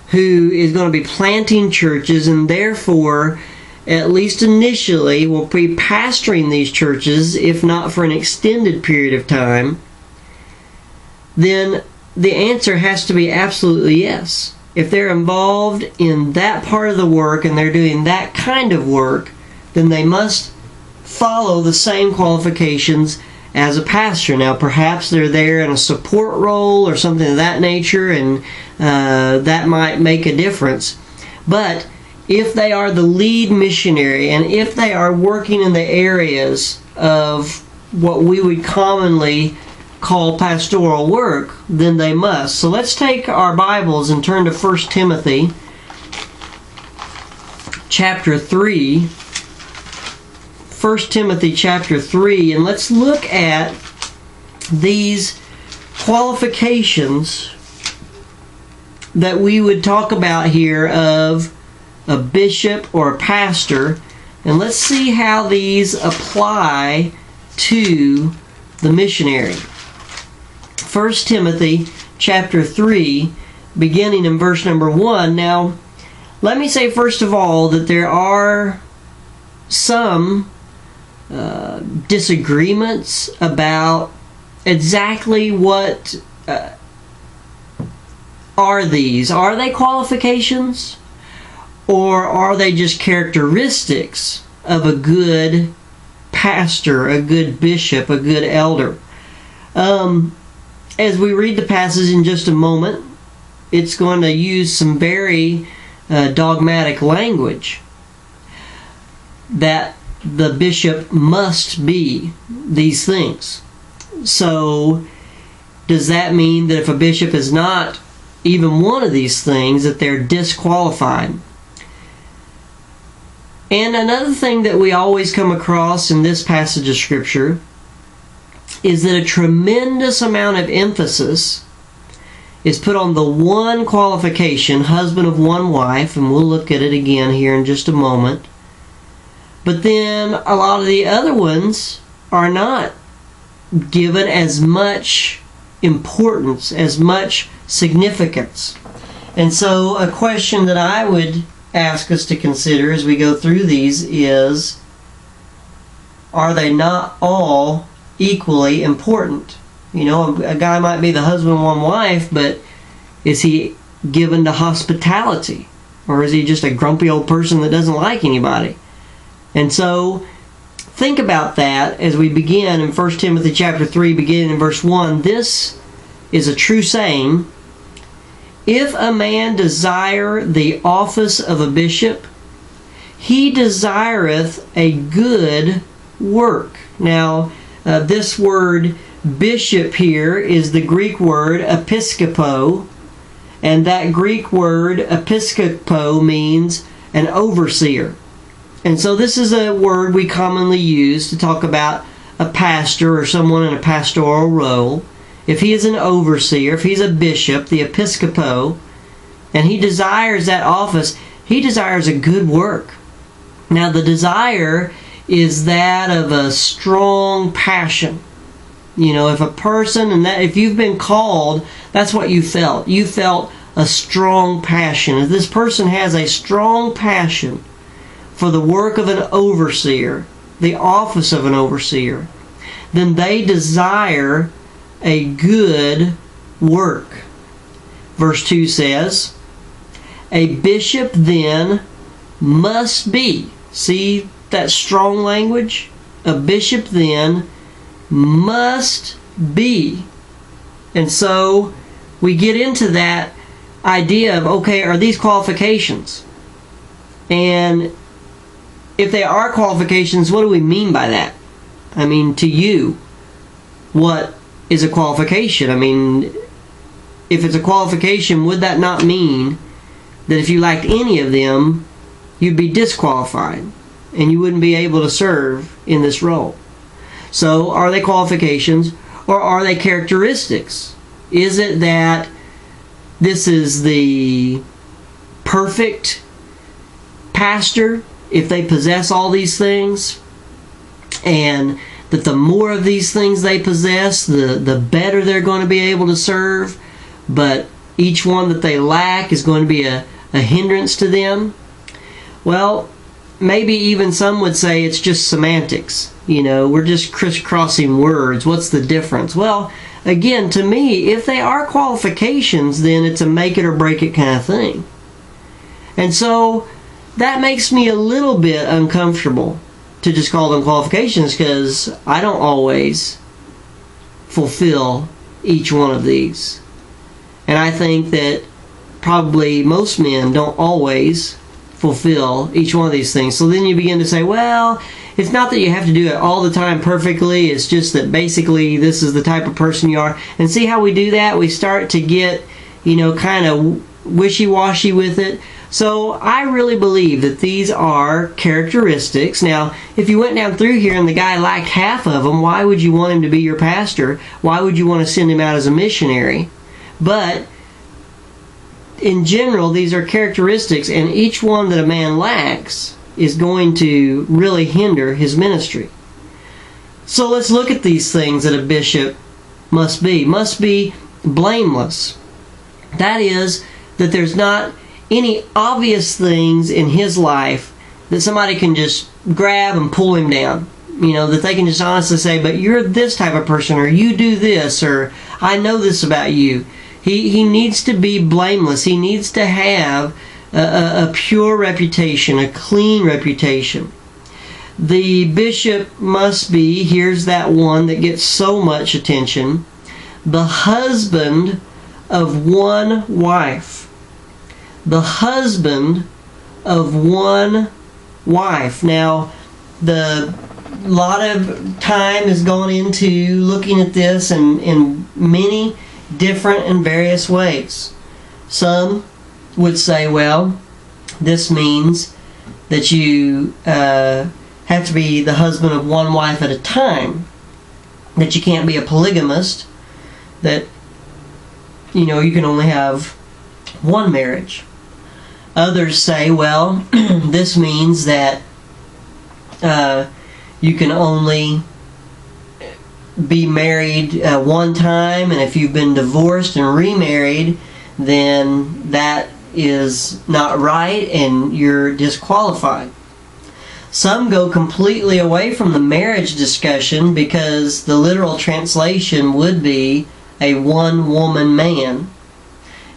who is going to be planting churches, and therefore, at least initially, will be pastoring these churches, if not for an extended period of time, then the answer has to be absolutely yes. If they're involved in that part of the work and they're doing that kind of work, then they must follow the same qualifications as a pastor. Now, perhaps they're there in a support role or something of that nature, and that might make a difference. But if they are the lead missionary, and if they are working in the areas of what we would commonly call pastoral work, then they must. So let's take our Bibles and turn to 1 Timothy chapter 3. 1 Timothy chapter 3, and let's look at these qualifications that we would talk about here of a bishop or a pastor, and let's see how these apply to the missionary. 1 Timothy chapter 3, beginning in verse number 1. Now, let me say first of all that there are some disagreements about exactly what are these. Are they qualifications? Or are they just characteristics of a good pastor, a good bishop, a good elder? As we read the passage in just a moment, it's going to use some very dogmatic language that the bishop must be these things. So, does that mean that if a bishop is not even one of these things, that they're disqualified? And another thing that we always come across in this passage of Scripture is that a tremendous amount of emphasis is put on the one qualification, husband of one wife, and we'll look at it again here in just a moment. But then a lot of the other ones are not given as much importance, as much significance. And so a question that I would ask us to consider as we go through these is, are they not all equally important? You know, a guy might be the husband of one wife, but is he given to hospitality? Or is he just a grumpy old person that doesn't like anybody? And so, think about that as we begin in 1 Timothy chapter 3, beginning in verse 1. This is a true saying: if a man desire the office of a bishop, he desireth a good work. Now, this word bishop here is the Greek word episkopo, and that Greek word episkopo means an overseer. And so this is a word we commonly use to talk about a pastor or someone in a pastoral role. If he is an overseer, if he's a bishop, the episkopo, and he desires that office, he desires a good work. Now, the desire is that of a strong passion. You know, if a person, and that if you've been called, that's what you felt. You felt a strong passion. If this person has a strong passion for the work of an overseer, the office of an overseer, then they desire a good work. Verse 2 says, a bishop then must be, see that strong language? A bishop then must be. And so we get into that idea of, okay, are these qualifications? And if they are qualifications, what do we mean by that? I mean, to you, what is a qualification? I mean, if it's a qualification, would that not mean that if you lacked any of them, you'd be disqualified and you wouldn't be able to serve in this role? So, are they qualifications or are they characteristics? Is it that this is the perfect pastor if they possess all these things, and that the more of these things they possess, the better they're going to be able to serve, but each one that they lack is going to be a hindrance to them? Well, maybe even some would say it's just semantics. You know, we're just crisscrossing words. What's the difference? Well, again, to me, if they are qualifications, then it's a make it or break it kind of thing. And so that makes me a little bit uncomfortable to just call them qualifications, because I don't always fulfill each one of these. And I think that probably most men don't always fulfill each one of these things. So then you begin to say, well, it's not that you have to do it all the time perfectly. It's just that basically this is the type of person you are. And see how we do that? We start to get, kind of wishy-washy with it. So I really believe that these are characteristics. Now, if you went down through here and the guy lacked half of them, why would you want him to be your pastor? Why would you want to send him out as a missionary? But in general, these are characteristics, and each one that a man lacks is going to really hinder his ministry. So let's look at these things that a bishop must be. Must be blameless. That is, that there's not any obvious things in his life that somebody can just grab and pull him down. That they can just honestly say, but you're this type of person, or you do this, or I know this about you. He needs to be blameless. He needs to have a pure reputation, a clean reputation. The bishop must be, here's that one that gets so much attention, the husband of one wife. The husband of one wife. Now, a lot of time has gone into looking at this in many different and various ways. Some would say, well, this means that you have to be the husband of one wife at a time, that you can't be a polygamist, that you can only have one marriage. Others say, well, this means that you can only be married one time, and if you've been divorced and remarried, then that is not right and you're disqualified. Some go completely away from the marriage discussion because the literal translation would be a one-woman man.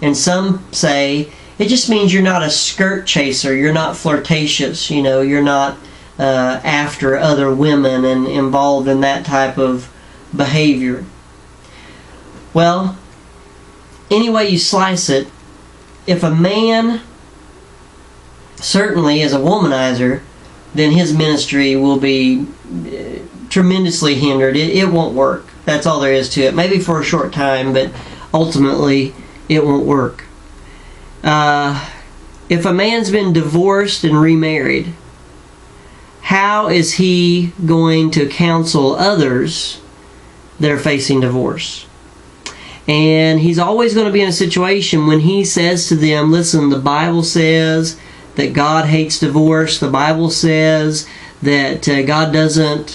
And some say it just means you're not a skirt chaser, you're not flirtatious, you're not after other women and involved in that type of behavior. Well, any way you slice it, if a man certainly is a womanizer, then his ministry will be tremendously hindered. It won't work. That's all there is to it. Maybe for a short time, but ultimately it won't work. If a man's been divorced and remarried, how is he going to counsel others that are facing divorce? And he's always going to be in a situation when he says to them, listen, the Bible says that God hates divorce. The Bible says that God doesn't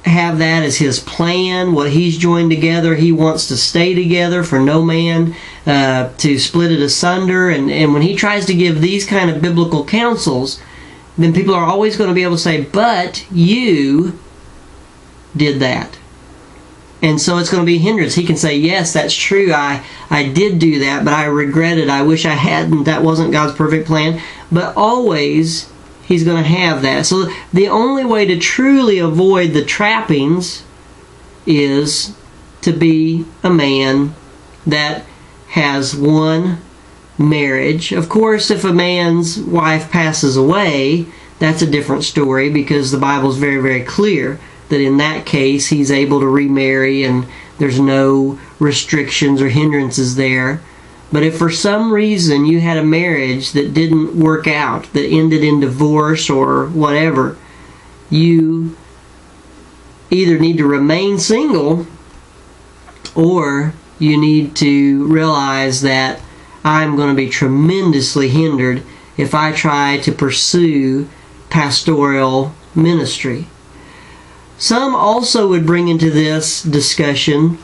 have that as his plan. What he's joined together, he wants to stay together, for no man to split it asunder. And when he tries to give these kind of biblical counsels, then people are always going to be able to say, but you did that. And so it's going to be a hindrance. He can say, yes, that's true, I did do that, but I regret it, I wish I hadn't, that wasn't God's perfect plan. But always he's going to have that. So the only way to truly avoid the trappings is to be a man that has one marriage. Of course, if a man's wife passes away, that's a different story, because the Bible is very, very clear that in that case he's able to remarry and there's no restrictions or hindrances there. But if for some reason you had a marriage that didn't work out, that ended in divorce or whatever, you either need to remain single, or you need to realize that I'm going to be tremendously hindered if I try to pursue pastoral ministry. Some also would bring into this discussion,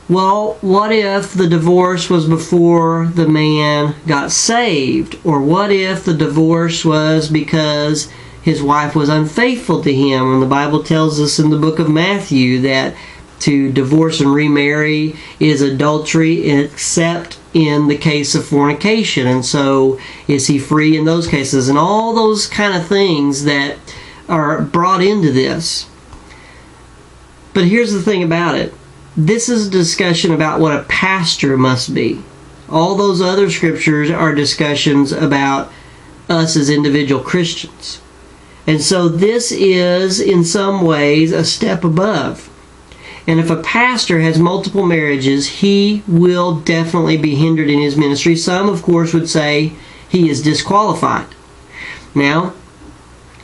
well, what if the divorce was before the man got saved? Or what if the divorce was because his wife was unfaithful to him? And the Bible tells us in the book of Matthew that to divorce and remarry is adultery, except in the case of fornication. And so is he free in those cases? And all those kind of things that are brought into this. But here's the thing about it. This is a discussion about what a pastor must be. All those other scriptures are discussions about us as individual Christians. And so this is, in some ways, a step above. And if a pastor has multiple marriages, he will definitely be hindered in his ministry. Some, of course, would say he is disqualified. Now,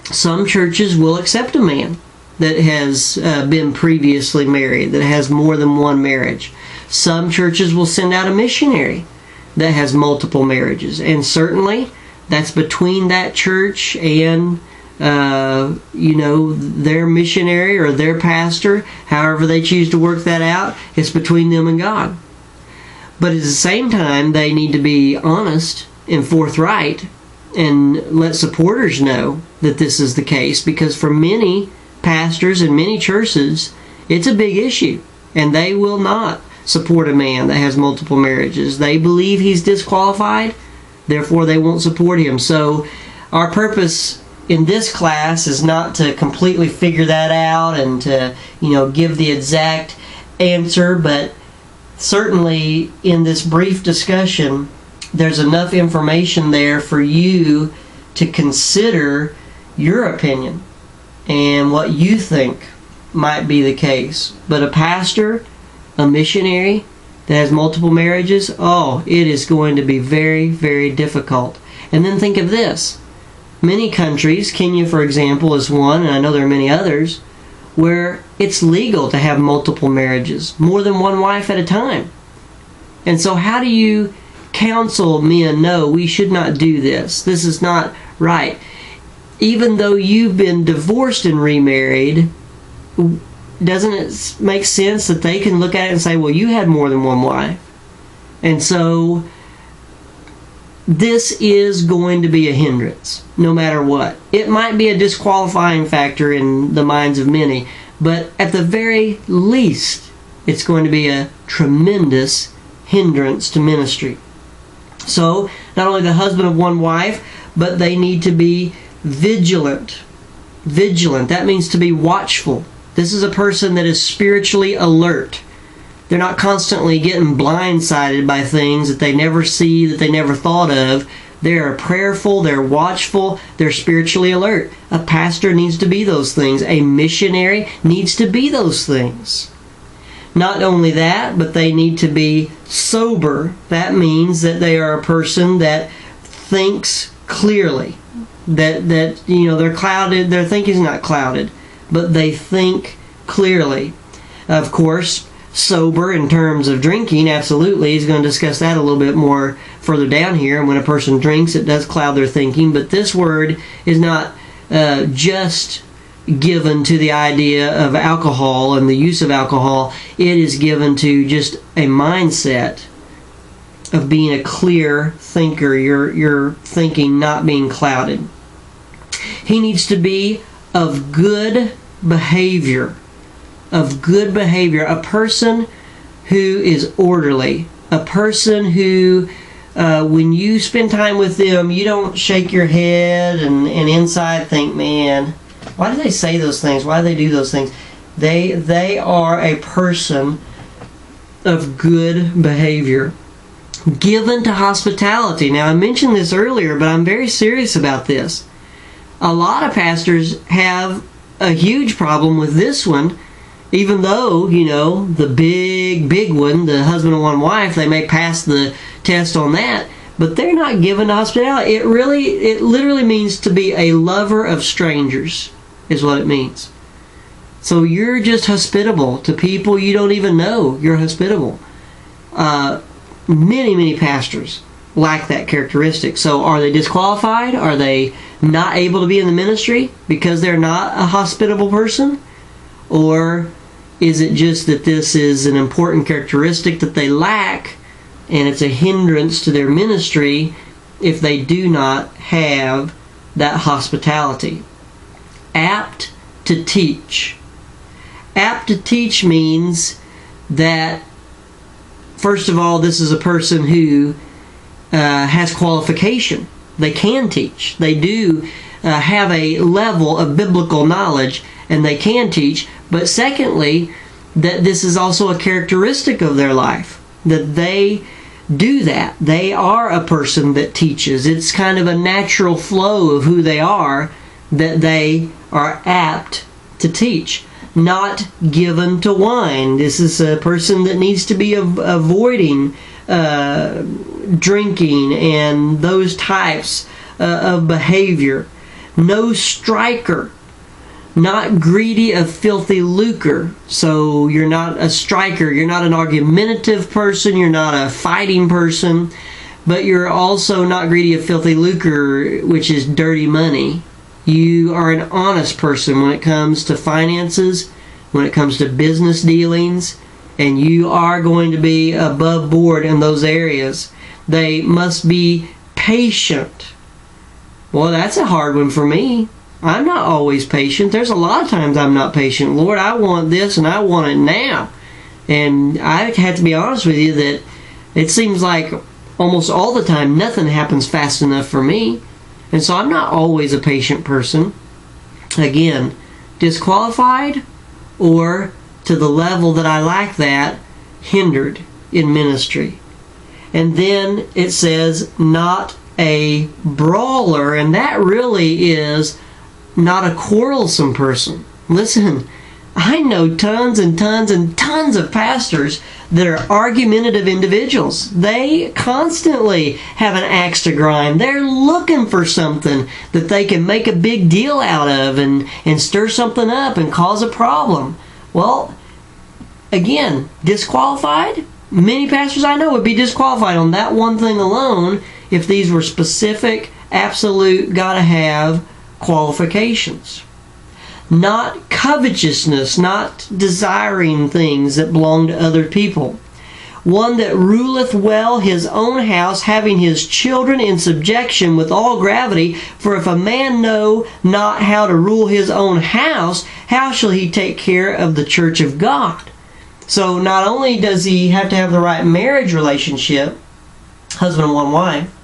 some churches will accept a man that has been previously married, that has more than one marriage. Some churches will send out a missionary that has multiple marriages. And certainly, that's between that church and their missionary or their pastor. However they choose to work that out, it's between them and God. But at the same time, they need to be honest and forthright and let supporters know that this is the case, because for many pastors and many churches, it's a big issue, and they will not support a man that has multiple marriages. They believe he's disqualified, therefore they won't support him. So our purpose in this class is not to completely figure that out and to, give the exact answer, but certainly in this brief discussion, there's enough information there for you to consider your opinion and what you think might be the case. But a pastor, a missionary that has multiple marriages, it is going to be very, very difficult. And then think of this. Many countries, Kenya for example is one, and I know there are many others, where it's legal to have multiple marriages, more than one wife at a time. And so how do you counsel men, no, we should not do this. This is not right. Even though you've been divorced and remarried, doesn't it make sense that they can look at it and say, well, you had more than one wife? And so this is going to be a hindrance, no matter what. It might be a disqualifying factor in the minds of many, but at the very least, it's going to be a tremendous hindrance to ministry. So, not only the husband of one wife, but they need to be vigilant. Vigilant, that means to be watchful. This is a person that is spiritually alert. They're not constantly getting blindsided by things that they never see, that they never thought of. They are prayerful, they're watchful, they're spiritually alert. A pastor needs to be those things. A missionary needs to be those things. Not only that, but they need to be sober. That means that they are a person that thinks clearly. That they're clouded, their thinking is not clouded, but they think clearly. Of course, sober in terms of drinking, absolutely. He's going to discuss that a little bit more further down here. And when a person drinks, it does cloud their thinking. But this word is not just given to the idea of alcohol and the use of alcohol. It is given to just a mindset of being a clear thinker, your thinking not being clouded. He needs to be of good behavior. Of good behavior. A person who is orderly. A person who, when you spend time with them, you don't shake your head and inside think, man, why do they say those things? Why do they do those things? They are a person of good behavior. Given to hospitality. Now, I mentioned this earlier, but I'm very serious about this. A lot of pastors have a huge problem with this one, even though, the big one, the husband and one wife, they may pass the test on that, but they're not given to hospitality. It literally means to be a lover of strangers, is what it means. So you're just hospitable to people you don't even know. You're hospitable. Many pastors lack that characteristic. So are they disqualified? Are they not able to be in the ministry because they're not a hospitable person? Or is it just that this is an important characteristic that they lack and it's a hindrance to their ministry if they do not have that hospitality? Apt to teach. Apt to teach means that, first of all, this is a person who has qualification. They can teach. They do have a level of biblical knowledge, and they can teach. But secondly, that this is also a characteristic of their life, that they do that. They are a person that teaches. It's kind of a natural flow of who they are, that they are apt to teach. Not given to wine. This is a person that needs to be avoiding drinking and those types of behavior. No striker. Not greedy of filthy lucre. So you're not a striker. You're not an argumentative person. You're not a fighting person. But you're also not greedy of filthy lucre, which is dirty money. You are an honest person when it comes to finances, when it comes to business dealings, and you are going to be above board in those areas. They must be patient. Well, that's a hard one for me. I'm not always patient. There's a lot of times I'm not patient. Lord, I want this and I want it now. And I have to be honest with you that it seems like almost all the time nothing happens fast enough for me. And so I'm not always a patient person. Again, disqualified or to the level that I lack that, hindered in ministry. And then it says not a brawler, and that really is not a quarrelsome person. Listen, I know tons and tons and tons of pastors that are argumentative individuals. They constantly have an axe to grind. They're looking for something that they can make a big deal out of and stir something up and cause a problem. Well, again, disqualified? Many pastors I know would be disqualified on that one thing alone if these were specific, absolute, gotta have qualifications. Not covetousness, not desiring things that belong to other people. One that ruleth well his own house, having his children in subjection with all gravity. For if a man know not how to rule his own house, how shall he take care of the church of God? So not only does he have to have the right marriage relationship, husband and one wife,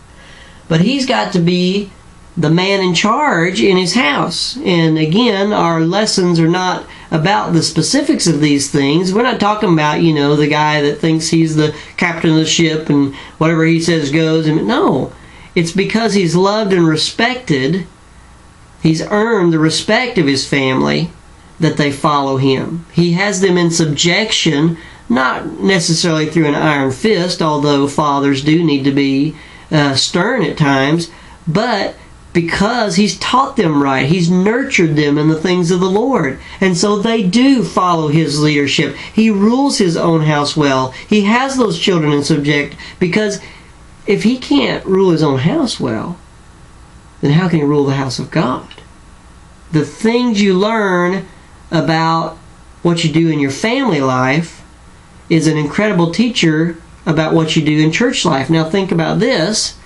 but he's got to be the man in charge in his house. And again, our lessons are not about the specifics of these things. We're not talking about, the guy that thinks he's the captain of the ship and whatever he says goes. No, it's because he's loved and respected. He's earned the respect of his family that they follow him. He has them in subjection, not necessarily through an iron fist, although fathers do need to be stern at times, but because he's taught them right. He's nurtured them in the things of the Lord. And so they do follow his leadership. He rules his own house well. He has those children in subject, because if he can't rule his own house well, then how can he rule the house of God? the things you learn about what you do in your family life is an incredible teacher about what you do in church life. Now think about this.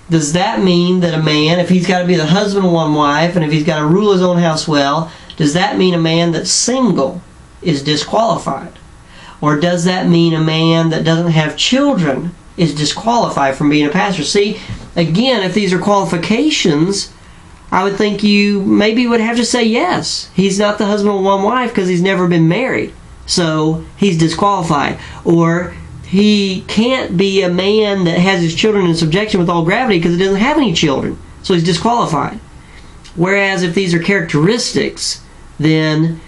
Does that mean that a man, if he's got to be the husband of one wife, and if he's got to rule his own house well, does that mean a man that's single is disqualified? Or does that mean a man that doesn't have children is disqualified from being a pastor? See, again, if these are qualifications, I would think you maybe would have to say yes. He's not the husband of one wife because he's never been married, so he's disqualified. Or he can't be a man that has his children in subjection with all gravity because he doesn't have any children, so he's disqualified. Whereas if these are characteristics, then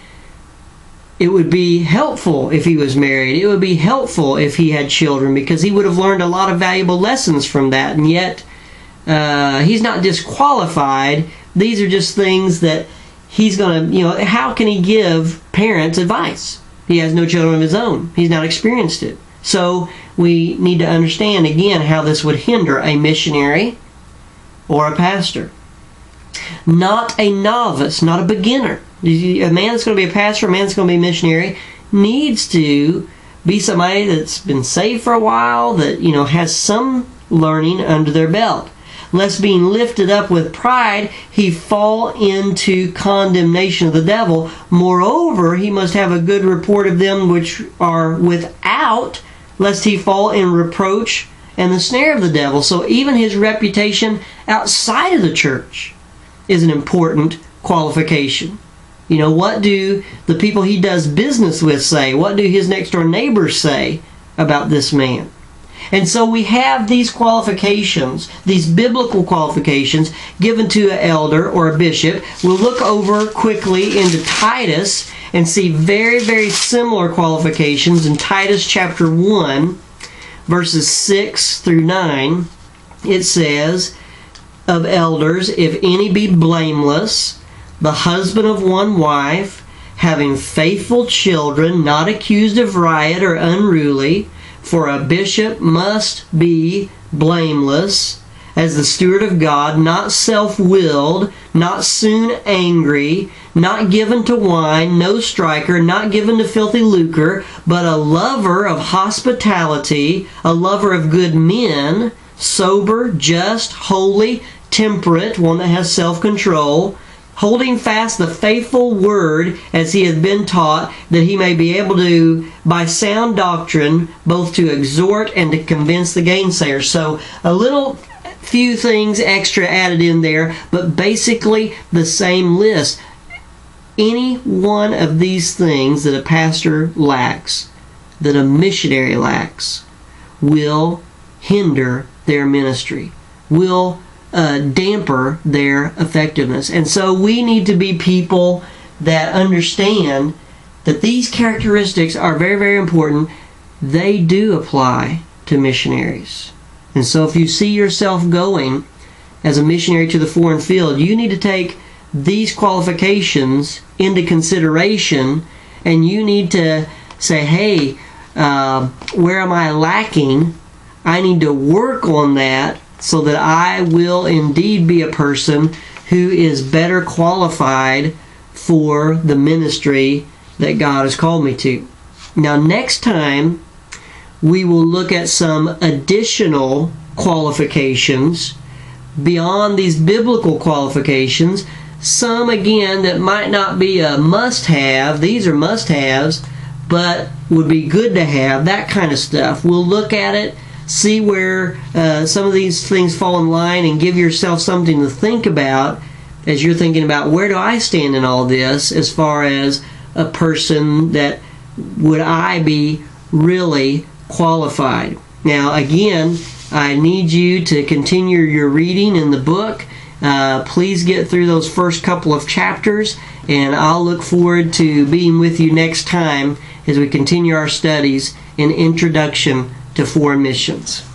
it would be helpful if he was married. It would be helpful if he had children, because he would have learned a lot of valuable lessons from that. And yet, he's not disqualified. These are just things that he's going to, how can he give parents advice? He has no children of his own. He's not experienced it. So we need to understand, again, how this would hinder a missionary or a pastor. Not a novice, not a beginner. A man that's going to be a pastor, a man that's going to be a missionary, needs to be somebody that's been saved for a while, that, has some learning under their belt. Lest being lifted up with pride, he fall into condemnation of the devil. Moreover, he must have a good report of them which are without, lest he fall in reproach and the snare of the devil. So even his reputation outside of the church is an important qualification. What do the people he does business with say? What do his next door neighbors say about this man? And so we have these qualifications, these biblical qualifications given to an elder or a bishop. We'll look over quickly into Titus and see very, very similar qualifications in Titus chapter 1, verses 6 through 9. It says, of elders, if any be blameless, the husband of one wife, having faithful children, not accused of riot or unruly, for a bishop must be blameless, as the steward of God, not self-willed, not soon angry, not given to wine, no striker, not given to filthy lucre, but a lover of hospitality, a lover of good men, sober, just, holy, temperate, one that has self-control, holding fast the faithful word as he hath been taught, that he may be able to, by sound doctrine, both to exhort and to convince the gainsayer. So a little few things extra added in there, but basically the same list. Any one of these things that a pastor lacks, that a missionary lacks, will hinder their ministry, will damper their effectiveness. And so we need to be people that understand that these characteristics are very, very important. They do apply to missionaries. And so if you see yourself going as a missionary to the foreign field, you need to take these qualifications into consideration, and you need to say, hey, where am I lacking? I need to work on that, so that I will indeed be a person who is better qualified for the ministry that God has called me to. Now, next time, we will look at some additional qualifications beyond these biblical qualifications. Some, again, that might not be a must-have. These are must-haves, but would be good to have, that kind of stuff. We'll look at it, see where some of these things fall in line, and give yourself something to think about as you're thinking about, where do I stand in all this as far as a person that would I be really qualified. Now, again, I need you to continue your reading in the book. Please get through those first couple of chapters, and I'll look forward to being with you next time as we continue our studies in Introduction to Foreign Missions.